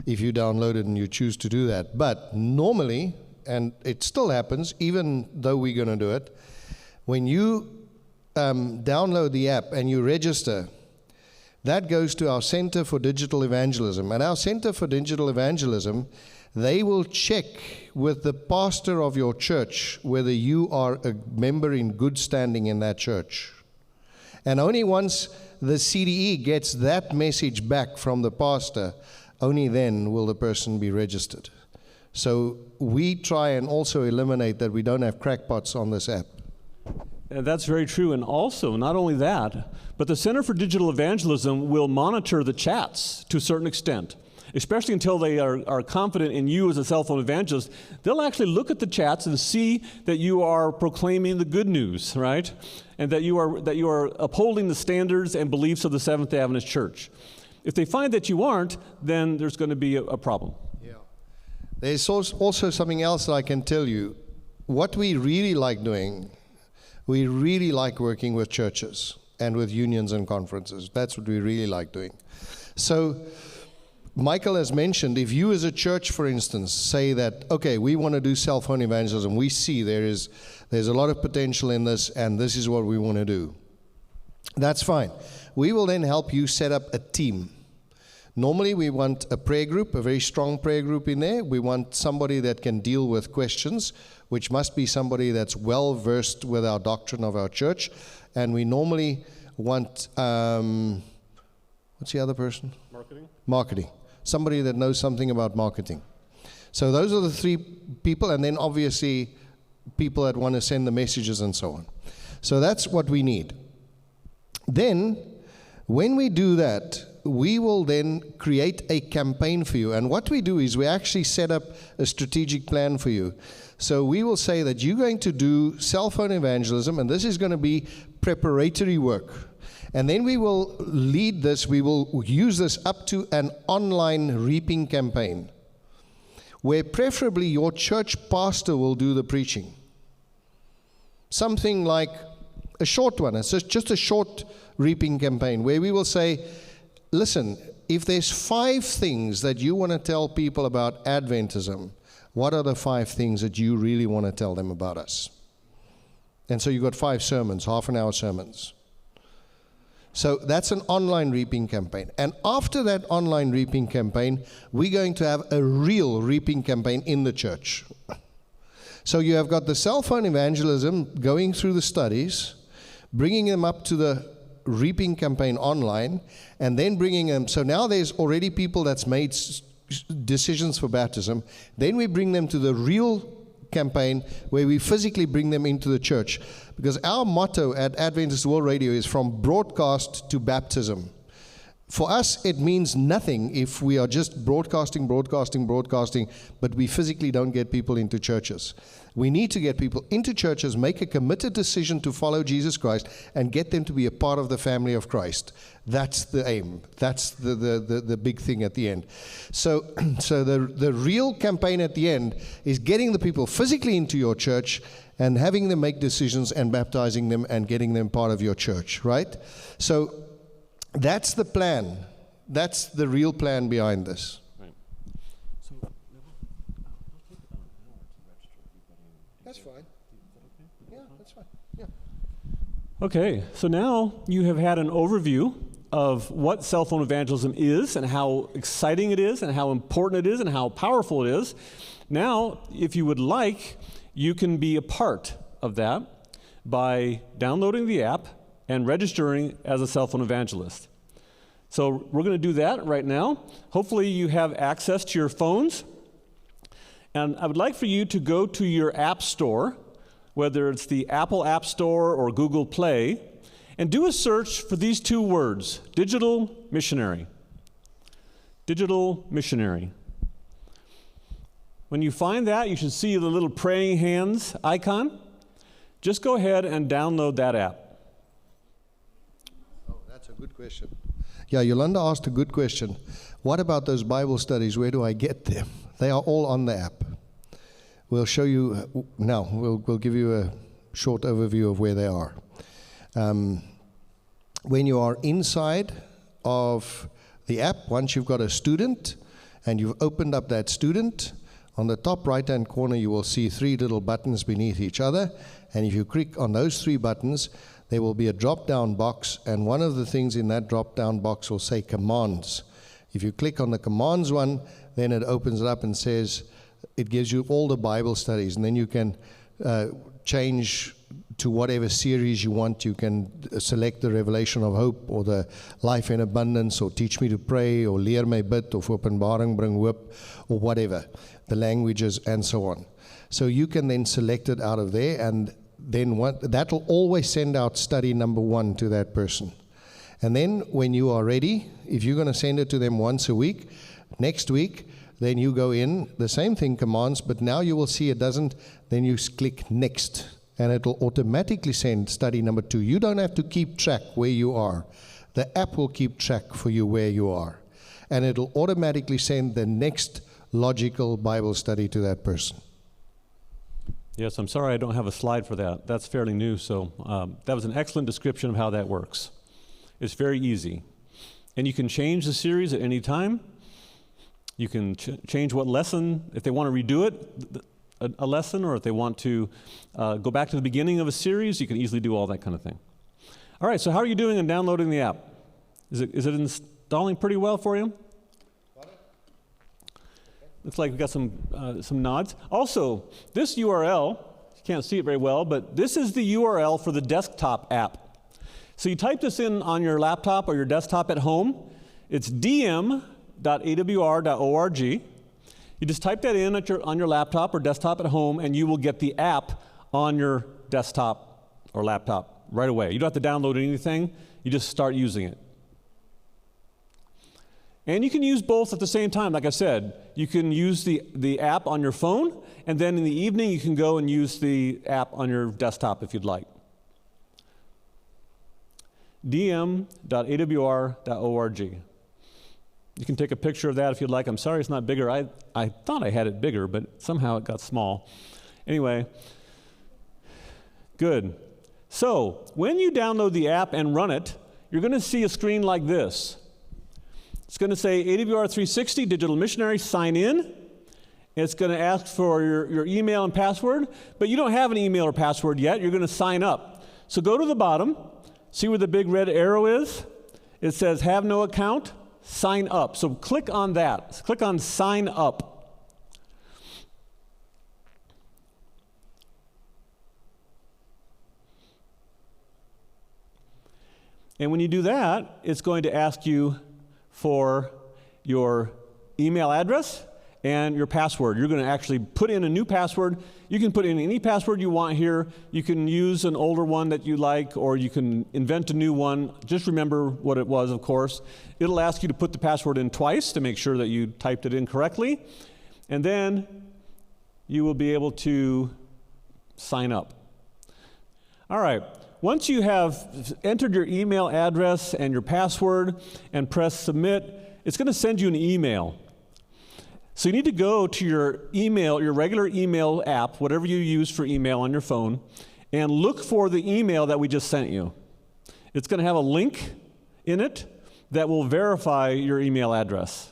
if you download it and you choose to do that. But normally, and it still happens, even though we're going to do it, when you download the app and you register, that goes to our Center for Digital Evangelism. And our Center for Digital Evangelism, they will check with the pastor of your church whether you are a member in good standing in that church. And only once the CDE gets that message back from the pastor, only then will the person be registered. So we try and also eliminate that we don't have crackpots on this app. That's very true. And also, not only that, but the Center for Digital Evangelism will monitor the chats to a certain extent. Especially until they are confident in you as a cell phone evangelist, they'll actually look at the chats and see that you are proclaiming the good news, right? And that you are upholding the standards and beliefs of the Seventh-day Adventist Church. If they find that you aren't, then there's going to be a problem. Yeah. There's also something else that I can tell you. What we really like doing, we really like working with churches and with unions and conferences. That's what we really like doing. So Michael has mentioned, if you as a church, for instance, say that, okay, we want to do cell phone evangelism, we see there's a lot of potential in this, and this is what we want to do. That's fine. We will then help you set up a team. Normally, we want a prayer group, a very strong prayer group in there. We want somebody that can deal with questions, which must be somebody that's well-versed with our doctrine of our church. And we normally want, what's the other person? Marketing. Somebody that knows something about marketing. So those are the three people, and then obviously people that want to send the messages and so on. So that's what we need. Then, when we do that, we will then create a campaign for you. And what we do is we actually set up a strategic plan for you. So we will say that you're going to do cell phone evangelism, and this is going to be preparatory work. And then we will lead this, we will use this up to an online reaping campaign, where preferably your church pastor will do the preaching. Something like a short one. It's just a short reaping campaign, where we will say, listen, if there's 5 things that you want to tell people about Adventism, what are the 5 things that you really want to tell them about us? And so you've got 5 sermons, half-an-hour sermons. So that's an online reaping campaign. And after that online reaping campaign, we're going to have a real reaping campaign in the church. So you have got the cell phone evangelism going through the studies, bringing them up to the reaping campaign online, and then bringing them. So now there's already people that's made decisions for baptism. Then we bring them to the real campaign where we physically bring them into the church. Because our motto at Adventist World Radio is from broadcast to baptism. For us, it means nothing if we are just broadcasting, but we physically don't get people into churches. We need to get people into churches, make a committed decision to follow Jesus Christ, and get them to be a part of the family of Christ. That's the aim. That's the big thing at the end. So the real campaign at the end is getting the people physically into your church and having them make decisions and baptizing them and getting them part of your church, right? So that's the plan. That's the real plan behind this. Right. So, Neville, it'll take about an hour to register everybody. That's fine. Yeah, that's fine. Yeah. Okay, so now you have had an overview of what cell phone evangelism is and how exciting it is and how important it is and how powerful it is. Now, if you would like, you can be a part of that by downloading the app and registering as a cell phone evangelist. So we're going to do that right now. Hopefully you have access to your phones. And I would like for you to go to your app store, whether it's the Apple App Store or Google Play, and do a search for these two words, digital missionary. Digital missionary. When you find that, you should see the little praying hands icon. Just go ahead and download that app. Oh, that's a good question. Yeah, Yolanda asked a good question. What about those Bible studies? Where do I get them? They are all on the app. We'll show you now. We'll give you a short overview of where they are. When you are inside of the app, once you've got a student and you've opened up that student, on the top right-hand corner you will see 3 little buttons beneath each other. And if you click on those 3 buttons, there will be a drop-down box, and one of the things in that drop-down box will say commands. If you click on the commands one, then it opens it up and says, it gives you all the Bible studies, and then you can change to whatever series you want. You can select the Revelation of Hope, or the Life in Abundance, or Teach Me to Pray, or Leer my bid, of Openbaring bring hoop, or whatever, the languages and so on. So you can then select it out of there, and then that will always send out study number 1 to that person. And then when you are ready, if you're going to send it to them once a week, next week, then you go in, the same thing, commands, but now you will see it doesn't, then you click next, and it will automatically send study number 2. You don't have to keep track where you are. The app will keep track for you where you are, and it will automatically send the next logical Bible study to that person. Yes, I'm sorry I don't have a slide for that. That's fairly new, so that was an excellent description of how that works. It's very easy. And you can change the series at any time. You can change what lesson, if they want to redo it, a lesson, or if they want to go back to the beginning of a series, you can easily do all that kind of thing. All right, so how are you doing in downloading the app? Is it installing pretty well for you? Looks like we got some nods. Also, this URL, you can't see it very well, but this is the URL for the desktop app. So you type this in on your laptop or your desktop at home. It's dm.awr.org. You just type that in on your laptop or desktop at home, and you will get the app on your desktop or laptop right away. You don't have to download anything. You just start using it. And you can use both at the same time. Like I said, you can use the app on your phone, and then in the evening you can go and use the app on your desktop if you'd like. dm.awr.org. You can take a picture of that if you'd like. I'm sorry it's not bigger. I thought I had it bigger, but somehow it got small. Anyway, good. So when you download the app and run it, you're going to see a screen like this. It's going to say AWR 360 Digital Missionary, sign in. It's going to ask for your email and password, but you don't have an email or password yet. You're going to sign up. So go to the bottom, see where the big red arrow is. It says have no account, sign up. So click on that. Click on sign up. And when you do that, it's going to ask you for your email address and your password. You're going to actually put in a new password. You can put in any password you want here. You can use an older one that you like, or you can invent a new one. Just remember what it was, of course. It'll ask you to put the password in twice to make sure that you typed it in correctly. And then you will be able to sign up. All right. Once you have entered your email address and your password and press submit, it's going to send you an email. So you need to go to your email, your regular email app, whatever you use for email on your phone, and look for the email that we just sent you. It's going to have a link in it that will verify your email address.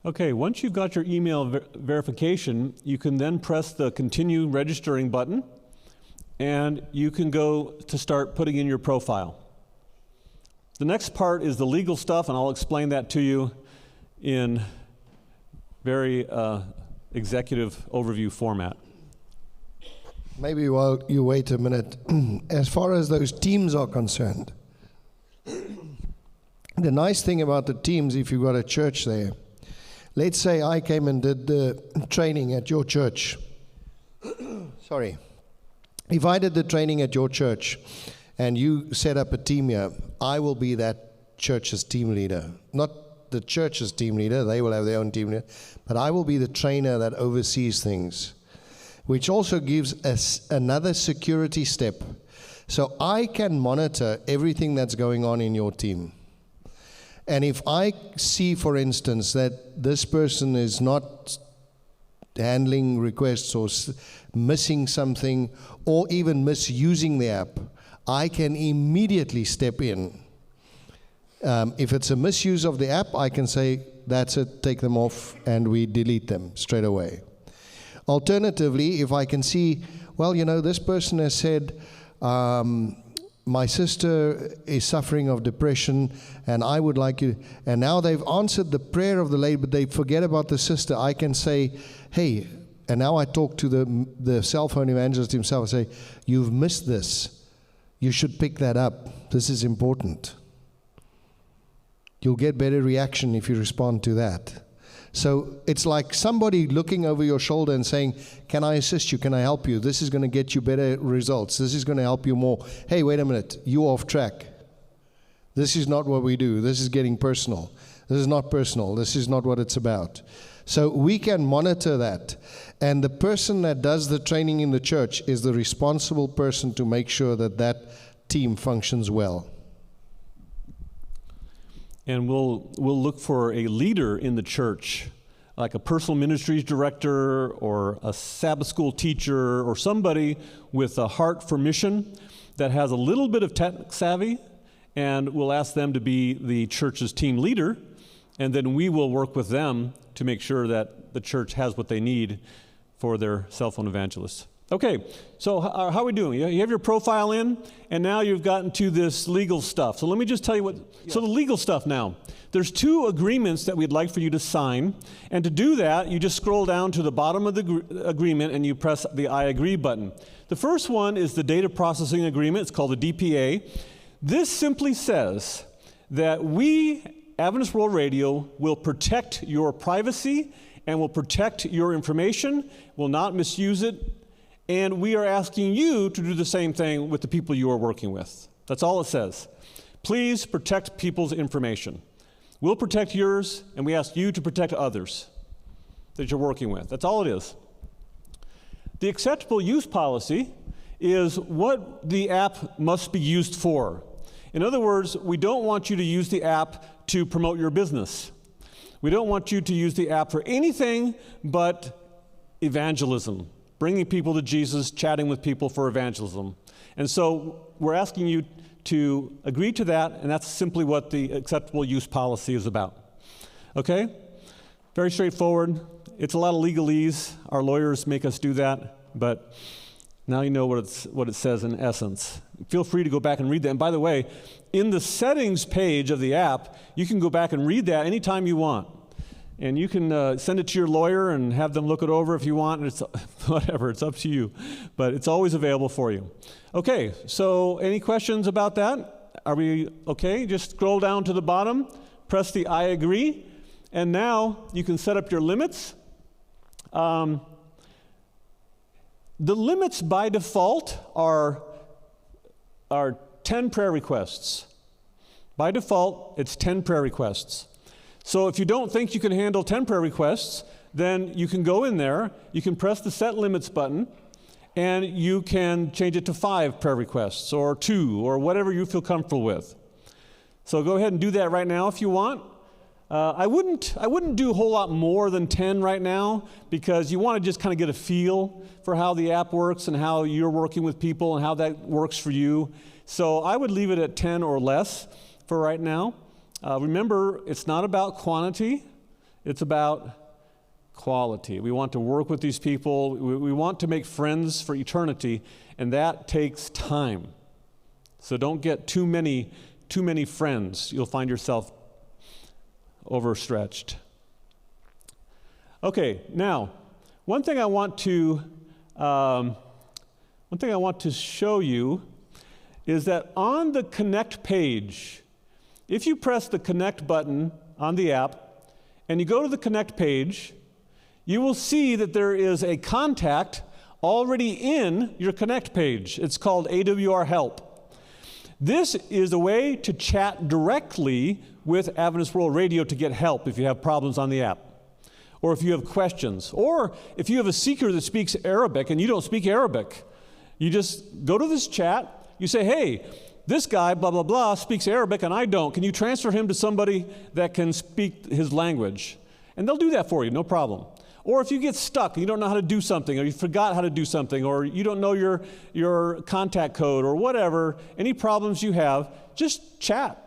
Okay, once you've got your email verification, you can then press the continue registering button, and you can go to start putting in your profile. The next part is the legal stuff, and I'll explain that to you in very executive overview format. Maybe while you wait a minute, as far as those teams are concerned, the nice thing about the teams, if you've got a church there, let's say I came and did the training at your church. Sorry. If I did the training at your church and you set up a team here, I will be that church's team leader. Not the church's team leader, they will have their own team leader, but I will be the trainer that oversees things, which also gives us another security step. So I can monitor everything that's going on in your team. And if I see, for instance, that this person is not handling requests or missing something or even misusing the app, I can immediately step in. If it's a misuse of the app, I can say, that's it, take them off, and we delete them straight away. Alternatively, if I can see, well, this person has said, my sister is suffering of depression, and I would like you, and now they've answered the prayer of the lady, but they forget about the sister, I can say, hey, and now I talk to the cell phone evangelist himself, I say, you've missed this. You should pick that up. This is important. You'll get better reaction if you respond to that. So it's like somebody looking over your shoulder and saying, can I assist you? Can I help you? This is going to get you better results. This is going to help you more. Hey, wait a minute. You're off track. This is not what we do. This is getting personal. This is not personal. This is not what it's about. So we can monitor that. And the person that does the training in the church is the responsible person to make sure that that team functions well. And we'll look for a leader in the church, like a personal ministries director or a Sabbath school teacher or somebody with a heart for mission that has a little bit of tech savvy, and we'll ask them to be the church's team leader, and then we will work with them to make sure that the church has what they need for their cell phone evangelists. Okay, so how are we doing? You have your profile in, and now you've gotten to this legal stuff. So let me just tell you so the legal stuff now. There's 2 agreements that we'd like for you to sign, and to do that, you just scroll down to the bottom of the agreement and you press the I agree button. The first one is the data processing agreement. It's called the DPA. This simply says that we, Adventist World Radio, will protect your privacy and will protect your information, will not misuse it, and we are asking you to do the same thing with the people you are working with. That's all it says. Please protect people's information. We'll protect yours, and we ask you to protect others that you're working with. That's all it is. The acceptable use policy is what the app must be used for. In other words, we don't want you to use the app to promote your business. We don't want you to use the app for anything but evangelism. Bringing people to Jesus, chatting with people for evangelism. And so we're asking you to agree to that, and that's simply what the acceptable use policy is about. Okay? Very straightforward. It's a lot of legalese. Our lawyers make us do that, but now you know what it says in essence. Feel free to go back and read that. And by the way, in the settings page of the app, you can go back and read that anytime you want. And you can send it to your lawyer and have them look it over if you want. And it's whatever, it's up to you. But it's always available for you. Okay, so any questions about that? Are we okay? Just scroll down to the bottom, press the I agree, and now you can set up your limits. The limits by default are 10 prayer requests. By default, it's 10 prayer requests. So if you don't think you can handle 10 prayer requests, then you can go in there, you can press the Set Limits button, and you can change it to 5 prayer requests, or 2, or whatever you feel comfortable with. So go ahead and do that right now if you want. I wouldn't do a whole lot more than 10 right now, because you want to just kind of get a feel for how the app works and how you're working with people and how that works for you. So I would leave it at 10 or less for right now. Remember, it's not about quantity, it's about quality. We want to work with these people. We want to make friends for eternity, and that takes time. So don't get too many friends. You'll find yourself overstretched. Okay, now, one thing I want to show you is that on the Connect page, if you press the Connect button on the app and you go to the Connect page, you will see that there is a contact already in your Connect page. It's called AWR Help. This is a way to chat directly with Adventist World Radio to get help if you have problems on the app, or if you have questions, or if you have a seeker that speaks Arabic and you don't speak Arabic. You just go to this chat, you say, hey, this guy, blah, blah, blah, speaks Arabic and I don't. Can you transfer him to somebody that can speak his language? And they'll do that for you, no problem. Or if you get stuck and you don't know how to do something, or you forgot how to do something, or you don't know your contact code or whatever, any problems you have, just chat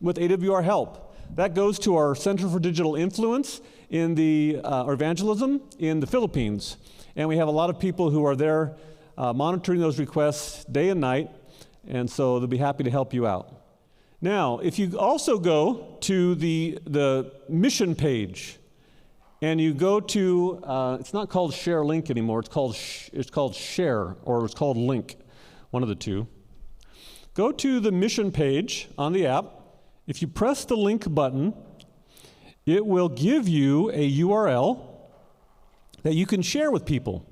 with AWR Help. That goes to our Center for Digital Influence in the or Evangelism in the Philippines. And we have a lot of people who are there monitoring those requests day and night, and so they'll be happy to help you out. Now, if you also go to the mission page, and you go to, it's not called Share Link anymore, it's called Share, or it's called Link, one of the two. Go to the mission page on the app. If you press the link button, it will give you a URL that you can share with people.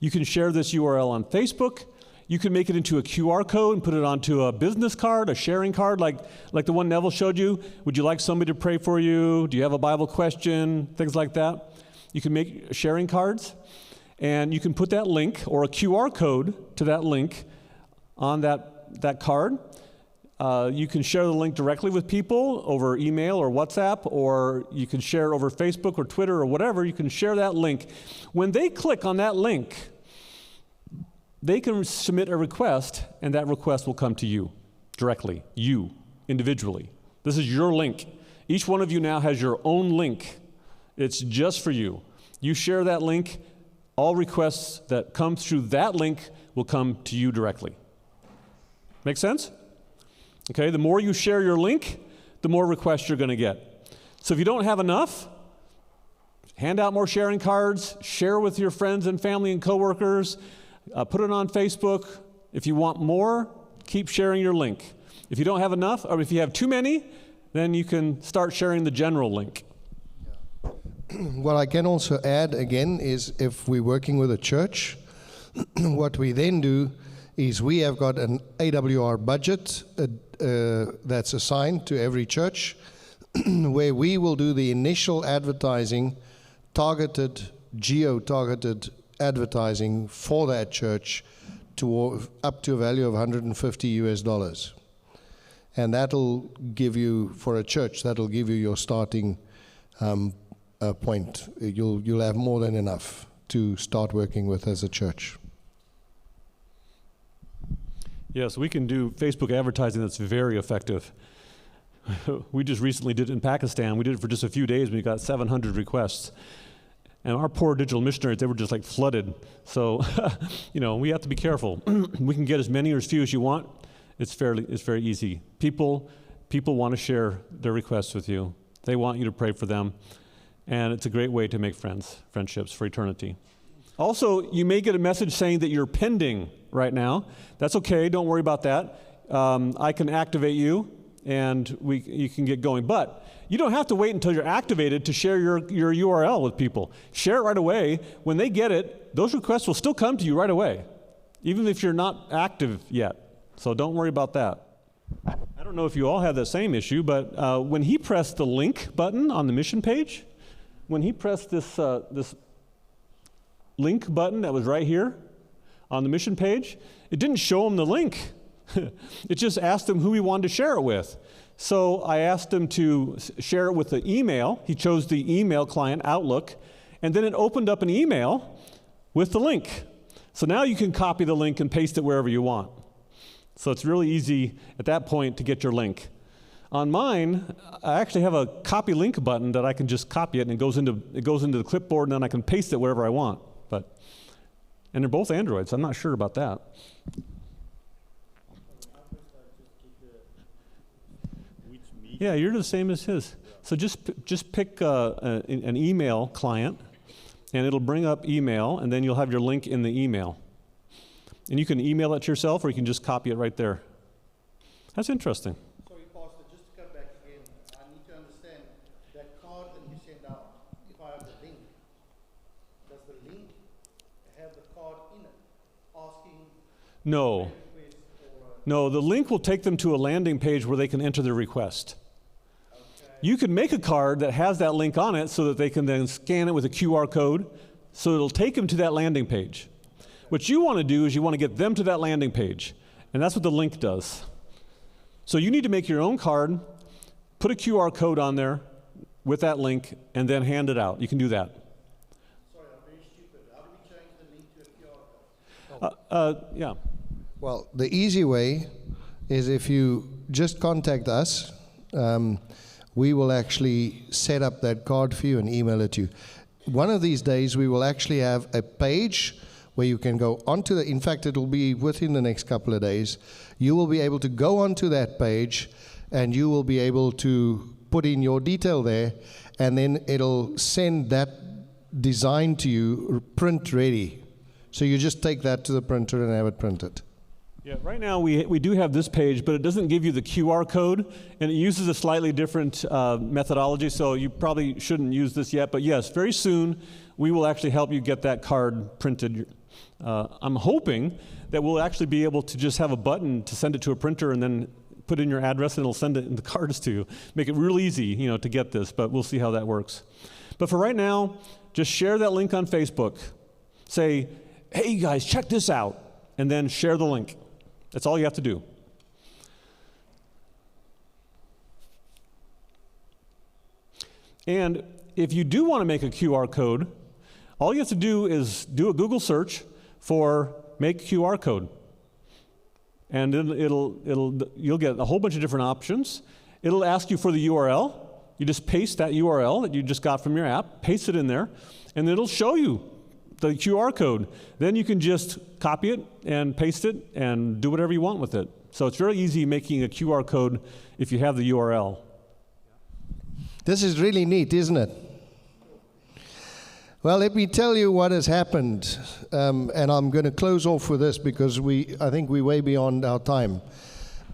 You can share this URL on Facebook. You can make it into a QR code and put it onto a business card, a sharing card, like the one Neville showed you. Would you like somebody to pray for you? Do you have a Bible question? Things like that. You can make sharing cards, and you can put that link or a QR code to that link on that card. You can share the link directly with people over email or WhatsApp, or you can share it over Facebook or Twitter or whatever. You can share that link. When they click on that link, they can submit a request, and that request will come to you directly, you, individually. This is your link. Each one of you now has your own link. It's just for you. You share that link, all requests that come through that link will come to you directly. Make sense? Okay, the more you share your link, the more requests you're going to get. So if you don't have enough, hand out more sharing cards, share with your friends and family and coworkers, put it on Facebook. If you want more, keep sharing your link. If you don't have enough, or if you have too many, then you can start sharing the general link. What I can also add again is if we're working with a church, what we then do is we have got an AWR budget that's assigned to every church where we will do the initial advertising, targeted, geo-targeted advertising for that church to up to a value of $150. And that'll give you, for a church, that'll give you your starting point. You'll have more than enough to start working with as a church. Yes, we can do Facebook advertising that's very effective. We just recently did it in Pakistan. We did it for just a few days, and we got 700 requests. And our poor digital missionaries, they were just like flooded. So, we have to be careful. We can get as many or as few as you want. It's very easy. People want to share their requests with you. They want you to pray for them. And it's a great way to make friendships for eternity. Also, you may get a message saying that you're pending right now. That's okay, don't worry about that. I can activate you, and you can get going. But you don't have to wait until you're activated to share your URL with people. Share it right away. When they get it, those requests will still come to you right away, even if you're not active yet. So don't worry about that. I don't know if you all have that same issue, but when he pressed the link button on the mission page, when he pressed this link button that was right here on the mission page, it didn't show him the link. It just asked him who he wanted to share it with. So I asked him to share it with the email. He chose the email client, Outlook, and then it opened up an email with the link. So now you can copy the link and paste it wherever you want. So it's really easy at that point to get your link. On mine, I actually have a copy link button that I can just copy it, and it goes into the clipboard, and then I can paste it wherever I want. And they're both Androids. I'm not sure about that. Yeah, you're the same as his. So just pick an email client, and it'll bring up email, and then you'll have your link in the email. And you can email it to yourself, or you can just copy it right there. That's interesting. Sorry, Pastor, just to come does the link have the card in it, asking No. request or No, the link will take them to a landing page where they can enter their request. You can make a card that has that link on it so that they can then scan it with a QR code, so it'll take them to that landing page. What you want to do is you want to get them to that landing page, and that's what the link does. So you need to make your own card, put a QR code on there with that link, and then hand it out. You can do that. Sorry, I'm very stupid. How do we change the link to a QR code? Yeah. Well, the easy way is if you just contact us, we will actually set up that card for you and email it to you. One of these days, we will actually have a page where you can go onto in fact, it will be within the next couple of days. You will be able to go onto that page and you will be able to put in your detail there, and then it'll send that design to you print ready. So you just take that to the printer and have it printed. Yeah, right now we do have this page, but it doesn't give you the QR code, and it uses a slightly different methodology, so you probably shouldn't use this yet. But yes, very soon we will actually help you get that card printed. I'm hoping that we'll actually be able to just have a button to send it to a printer and then put in your address and it'll send it in the cards to you. Make it real easy, to get this, but we'll see how that works. But for right now, just share that link on Facebook. Say, hey you guys, check this out, and then share the link. That's all you have to do. And if you do want to make a QR code, all you have to do is do a Google search for make QR code. And you'll get a whole bunch of different options. It'll ask you for the URL. You just paste that URL that you just got from your app, paste it in there, and it'll show you the QR code. Then you can just copy it and paste it and do whatever you want with it. So it's very easy making a QR code if you have the URL. This is really neat, isn't it? Well, let me tell you what has happened, and I'm going to close off with this because I think we're way beyond our time.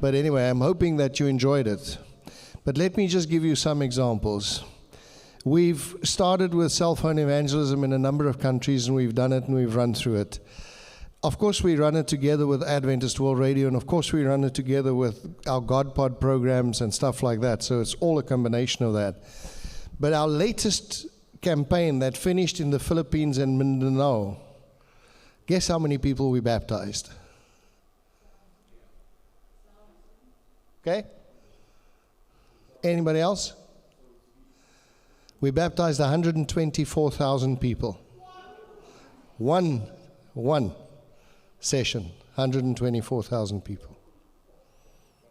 But anyway, I'm hoping that you enjoyed it. But let me just give you some examples. We've started with cell phone evangelism in a number of countries, and we've done it and we've run through it. Of course, we run it together with Adventist World Radio, and of course, we run it together with our GodPod programs and stuff like that. So it's all a combination of that. But our latest campaign that finished in the Philippines and Mindanao, guess how many people we baptized? Okay? Anybody else? We baptized 124,000 people. One session, 124,000 people.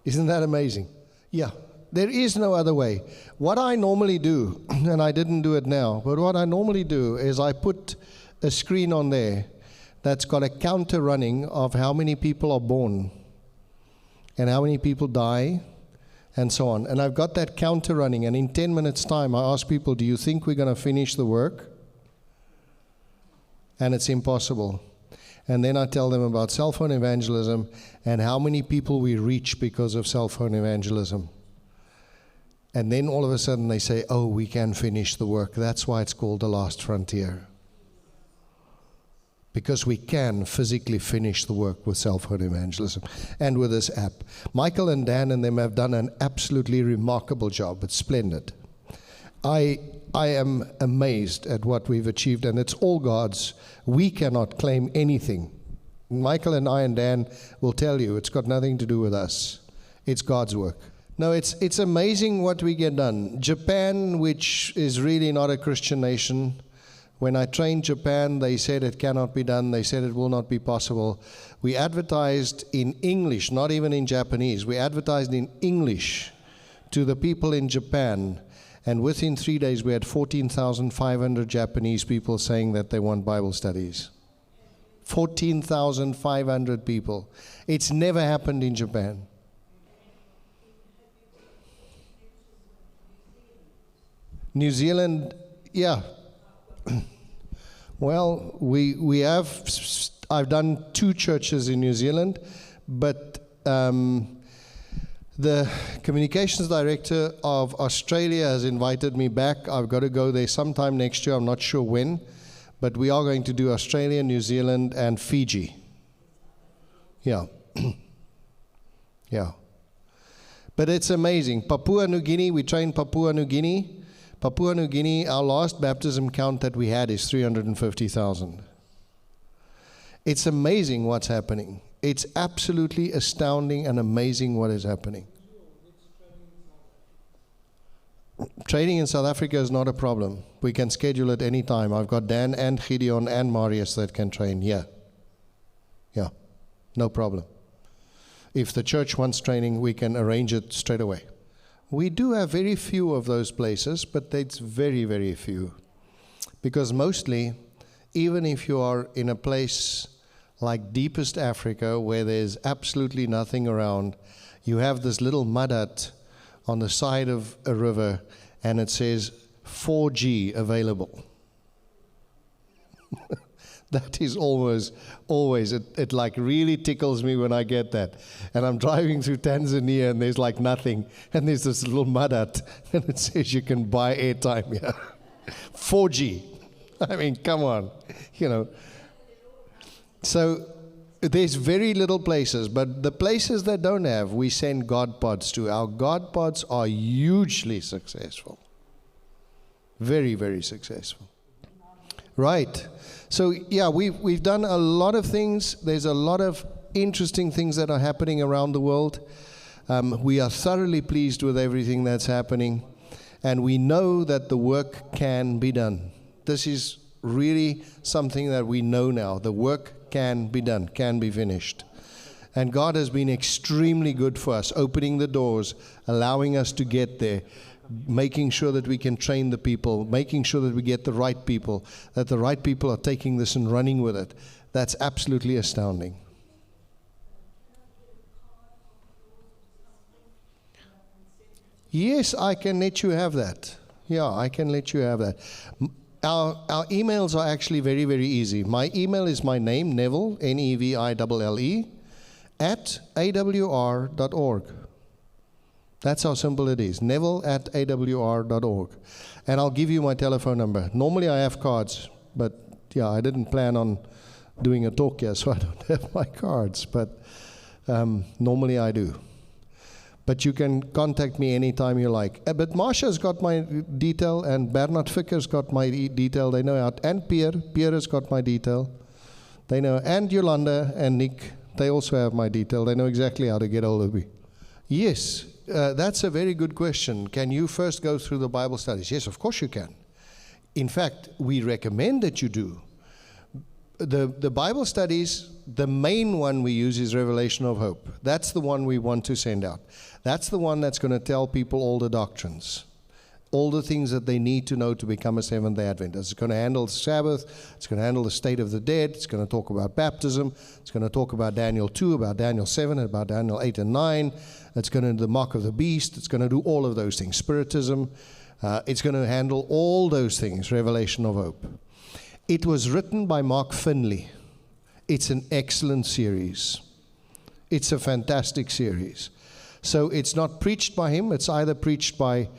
Isn't that amazing? Yeah. There is no other way. What I normally do, and I didn't do it now, but what I normally do is I put a screen on there that's got a counter running of how many people are born and how many people die and so on. And I've got that counter running, and in 10 minutes' time, I ask people, do you think we're going to finish the work? And it's impossible. And then I tell them about cell phone evangelism and how many people we reach because of cell phone evangelism. And then all of a sudden they say, oh, we can finish the work. That's why it's called the last frontier. Because we can physically finish the work with cell phone evangelism and with this app. Michael and Dan and them have done an absolutely remarkable job. It's splendid. I am amazed at what we've achieved, and it's all God's. We cannot claim anything. Michael and I and Dan will tell you it's got nothing to do with us. It's God's work. No, it's amazing what we get done. Japan, which is really not a Christian nation, when I trained Japan, they said it cannot be done. They said it will not be possible. We advertised in English, not even in Japanese. We advertised in English to the people in Japan, and within 3 days we had 14,500 Japanese people saying that they want Bible studies. 14,500 people. It's never happened in Japan. New Zealand, yeah. Well, we have, I've done 2 churches in New Zealand, but the communications director of Australia has invited me back. I've got to go there sometime next year. I'm not sure when, But we are going to do Australia, New Zealand, and Fiji. Yeah. Yeah. But it's amazing. Papua New Guinea, we trained Papua New Guinea. Papua New Guinea, our last baptism count that we had is 350,000. It's amazing what's happening. It's absolutely astounding and amazing what is happening. Training in South Africa is not a problem. We can schedule it any time. I've got Dan and Gideon and Marius that can train here. Yeah, no problem. If the church wants training, we can arrange it straight away. We do have very few of those places, but it's very, very few. Because mostly, even if you are in a place like deepest Africa, where there's absolutely nothing around, you have this little mud hut on the side of a river, and it says 4G available. That is always, it like really tickles me when I get that. And I'm driving through Tanzania and there's like nothing. And there's this little mud hut and it says you can buy airtime here. 4G. I mean, come on, So there's very little places, but the places that don't have, we send God pods to. Our God pods are hugely successful. Very, very successful. Right. So, yeah, we've done a lot of things. There's a lot of interesting things that are happening around the world. We are thoroughly pleased with everything that's happening. And we know that the work can be done. This is really something that we know now. The work can be done, can be finished. And God has been extremely good for us, opening the doors, allowing us to get there, making sure that we can train the people, making sure that we get the right people, that the right people are taking this and running with it. That's absolutely astounding. Yes, I can let you have that. Yeah, I can let you have that. Our emails are actually very, very easy. My email is my name, Neville, Neville, at awr.org. That's how simple it is. Neville at awr.org. And I'll give you my telephone number. Normally I have cards, but yeah, I didn't plan on doing a talk here, so I don't have my cards. But normally I do. But you can contact me anytime you like. But Marsha's got my detail, and Bernard Ficker's got my detail. They know how. And Pierre has got my detail. They know. And Yolanda and Nick, they also have my detail. They know exactly how to get hold of me. Yes. That's a very good question. Can you first go through the Bible studies? Yes, of course you can. In fact, we recommend that you do. The Bible studies, the main one we use is Revelation of Hope. That's the one we want to send out. That's the one that's going to tell people all the doctrines, all the things that they need to know to become a Seventh-day Adventist. It's going to handle the Sabbath. It's going to handle the state of the dead. It's going to talk about baptism. It's going to talk about Daniel 2, about Daniel 7, about Daniel 8 and 9. It's going to do the mark of the beast. It's going to do all of those things. Spiritism. It's going to handle all those things, Revelation of Hope. It was written by Mark Finley. It's an excellent series. It's a fantastic series. So it's not preached by him. It's either preached by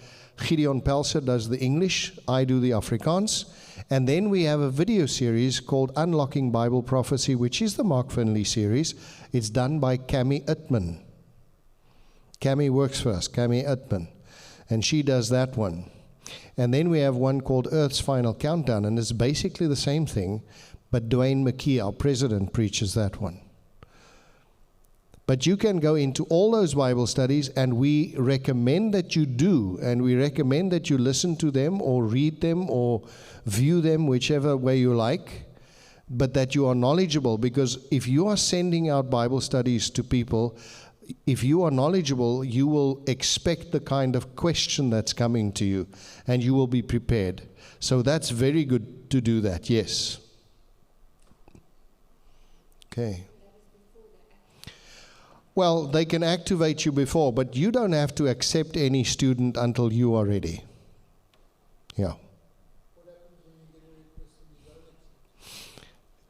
Gideon Pelser, does the English. I do the Afrikaans. And then we have a video series called Unlocking Bible Prophecy, which is the Mark Finley series. It's done by Cami Utman. Cami works for us, Cami Utman. And she does that one. And then we have one called Earth's Final Countdown, and it's basically the same thing, but Dwayne McKee, our president, preaches that one. But you can go into all those Bible studies, and we recommend that you do, and we recommend that you listen to them or read them or view them, whichever way you like, but that you are knowledgeable, because if you are sending out Bible studies to people, if you are knowledgeable, you will expect the kind of question that's coming to you, and you will be prepared. So that's very good to do that, yes. Okay. Well, they can activate you before, but you don't have to accept any student until you are ready. Yeah.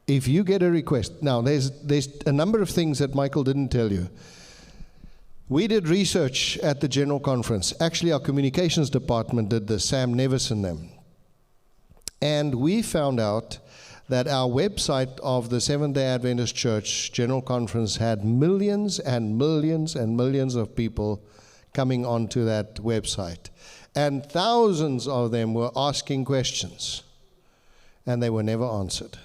If you get a request, now there's a number of things that Michael didn't tell you. We did research at the General Conference. Actually, our communications department did this, Sam Nevis and them. And we found out that our website of the Seventh-day Adventist Church General Conference had millions and millions and millions of people coming onto that website. And thousands of them were asking questions, and they were never answered.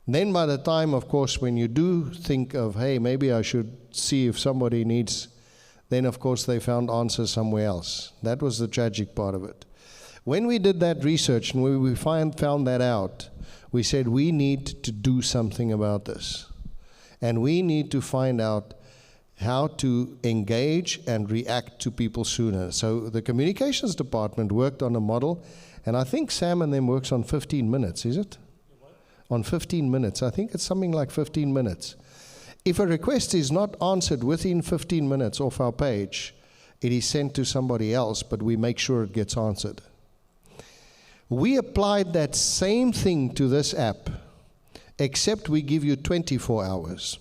Then by the time, of course, when you do think of, hey, maybe I should see if somebody needs, then of course they found answers somewhere else. That was the tragic part of it. When we did that research and we found that out, we said we need to do something about this. And we need to find out how to engage and react to people sooner. So the communications department worked on a model, and I think Sam and them works on 15 minutes, is it? On 15 minutes. I think it's something like 15 minutes. If a request is not answered within 15 minutes off our page, it is sent to somebody else, but we make sure it gets answered. We applied that same thing to this app, except we give you 24 hours.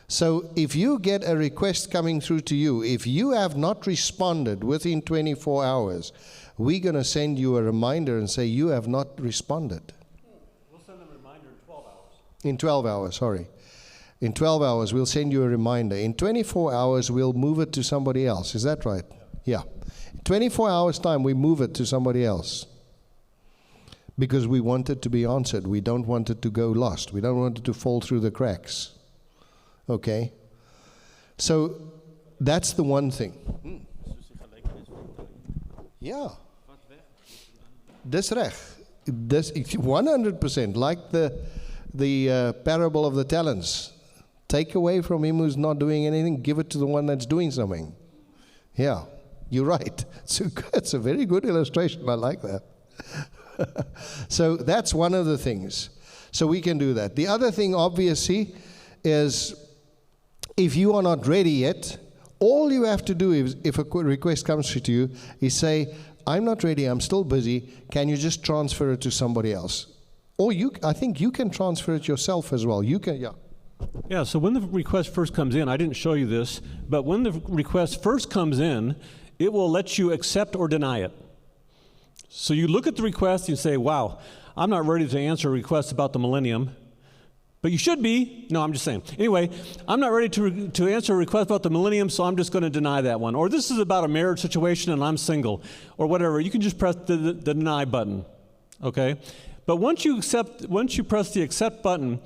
So if you get a request coming through to you, if you have not responded within 24 hours, we're going to send you a reminder and say you have not responded. We'll send them a reminder in 12 hours. In 12 hours, sorry. In 12 hours, we'll send you a reminder. In 24 hours, we'll move it to somebody else. Is that right? Yeah. In 24 hours' time, we move it to somebody else. Because we want it to be answered. We don't want it to go lost. We don't want it to fall through the cracks. Okay? So, that's the one thing. Yeah. Dis reg. Dis 100%, like the parable of the talents. Take away from him who's not doing anything, give it to the one that's doing something. Yeah, you're right. It's a very good illustration. I like that. So that's one of the things. So we can do that. The other thing, obviously, is if you are not ready yet, all you have to do is, if a request comes to you, is say, I'm not ready, I'm still busy, can you just transfer it to somebody else? Or I think you can transfer it yourself as well. You can, yeah. Yeah, so when the request first comes in, I didn't show you this, but when the request first comes in, it will let you accept or deny it. So you look at the request, you say, wow, I'm not ready to answer a request about the millennium, but you should be. No, I'm just saying. Anyway, I'm not ready to answer a request about the millennium, so I'm just going to deny that one. Or this is about a marriage situation and I'm single, or whatever. You can just press the deny button, okay? But once you press the accept button,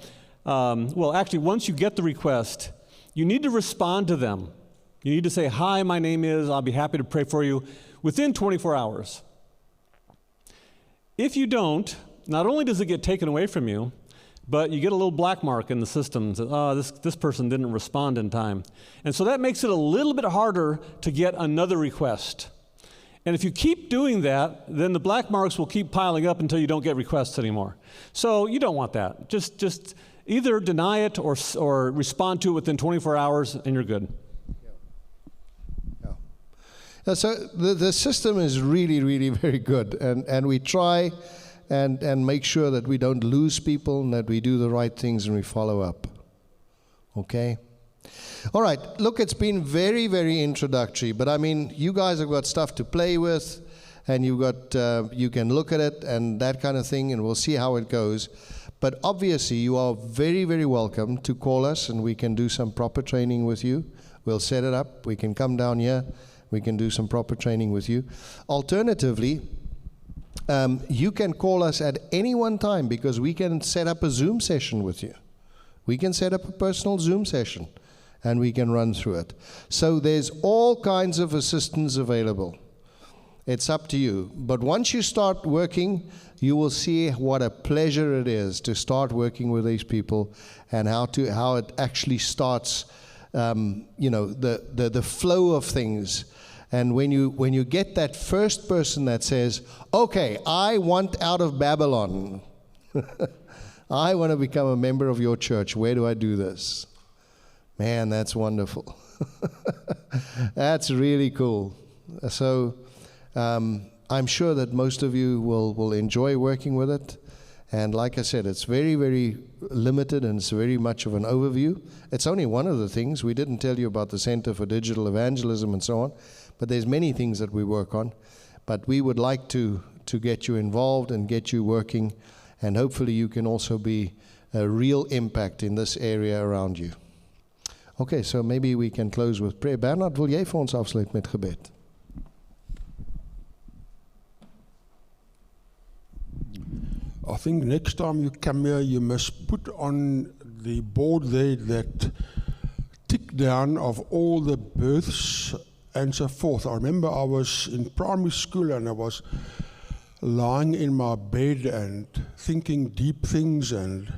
once you get the request, you need to respond to them. You need to say, hi, my name is, I'll be happy to pray for you, within 24 hours. If you don't, not only does it get taken away from you, but you get a little black mark in the system that, this person didn't respond in time. And so that makes it a little bit harder to get another request. And if you keep doing that, then the black marks will keep piling up until you don't get requests anymore. So you don't want that. Just either deny it or respond to it within 24 hours and you're good. So the system is really, really very good, and we try and make sure that we don't lose people and that we do the right things and we follow up. Okay? All right, look, it's been very, very introductory, but I mean, you guys have got stuff to play with, and you can look at it and that kind of thing, and we'll see how it goes. But obviously, you are very, very welcome to call us, and we can do some proper training with you. We'll set it up. We can come down here. We can do some proper training with you. Alternatively, you can call us at any one time because we can set up a Zoom session with you. We can set up a personal Zoom session and we can run through it. So there's all kinds of assistance available. It's up to you. But once you start working, you will see what a pleasure it is to start working with these people and how it actually starts, the flow of things. And when you get that first person that says, okay, I want out of Babylon. I want to become a member of your church. Where do I do this? Man, that's wonderful. That's really cool. So I'm sure that most of you will enjoy working with it. And like I said, it's very, very limited and it's very much of an overview. It's only one of the things. We didn't tell you about the Center for Digital Evangelism and so on. But there's many things that we work on. But we would like to to get you involved and get you working, and hopefully you can also be a real impact in this area around you. Okay, so maybe we can close with prayer. Bernard, wil jy vir ons afsluit met gebed? I think next time you come here, you must put on the board there that tick down of all the births and so forth. I remember I was in primary school and I was lying in my bed and thinking deep things and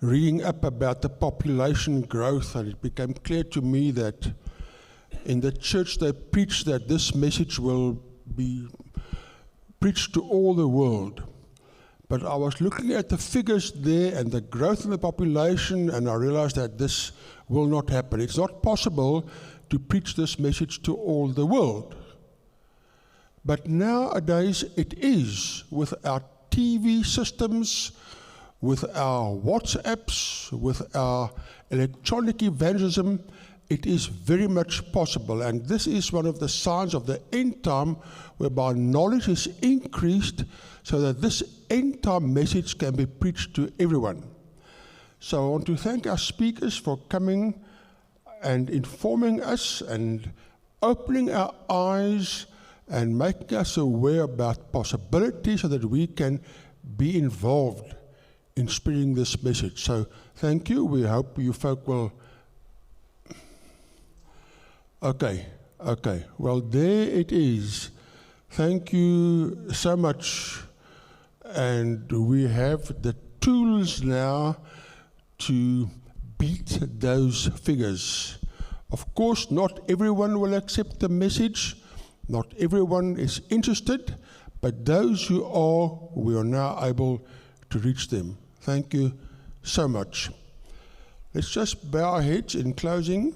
reading up about the population growth, and it became clear to me that in the church they preach that this message will be preached to all the world. But I was looking at the figures there and the growth in the population, and I realized that this will not happen. It's not possible to preach this message to all the world. But nowadays it is, with our TV systems, with our WhatsApps, with our electronic evangelism, it is very much possible. And this is one of the signs of the end time, whereby knowledge is increased so that this end time message can be preached to everyone. So I want to thank our speakers for coming and informing us and opening our eyes and making us aware about possibilities so that we can be involved in spreading this message. So thank you. We hope you folk will. Okay. Well, there it is. Thank you so much. And we have the tools now to beat those figures. Of course, not everyone will accept the message. Not everyone is interested. But those who are, we are now able to reach them. Thank you so much. Let's just bow our heads in closing.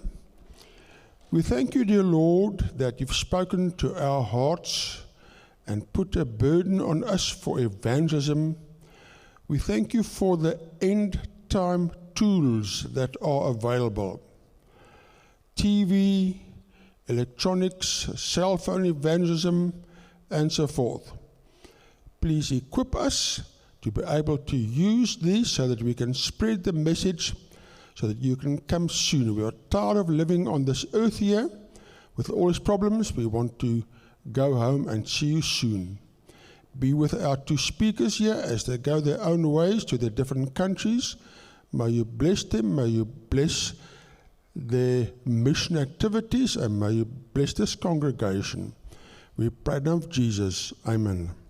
We thank you, dear Lord, that you've spoken to our hearts and put a burden on us for evangelism. We thank you for the end time tools that are available. TV, electronics, cell phone evangelism, and so forth. Please equip us to be able to use these so that we can spread the message so that you can come soon. We are tired of living on this earth here with all its problems. We want to go home and see you soon. Be with our two speakers here as they go their own ways to their different countries. May you bless them, may you bless their mission activities, and may you bless this congregation. We pray in the name of Jesus. Amen.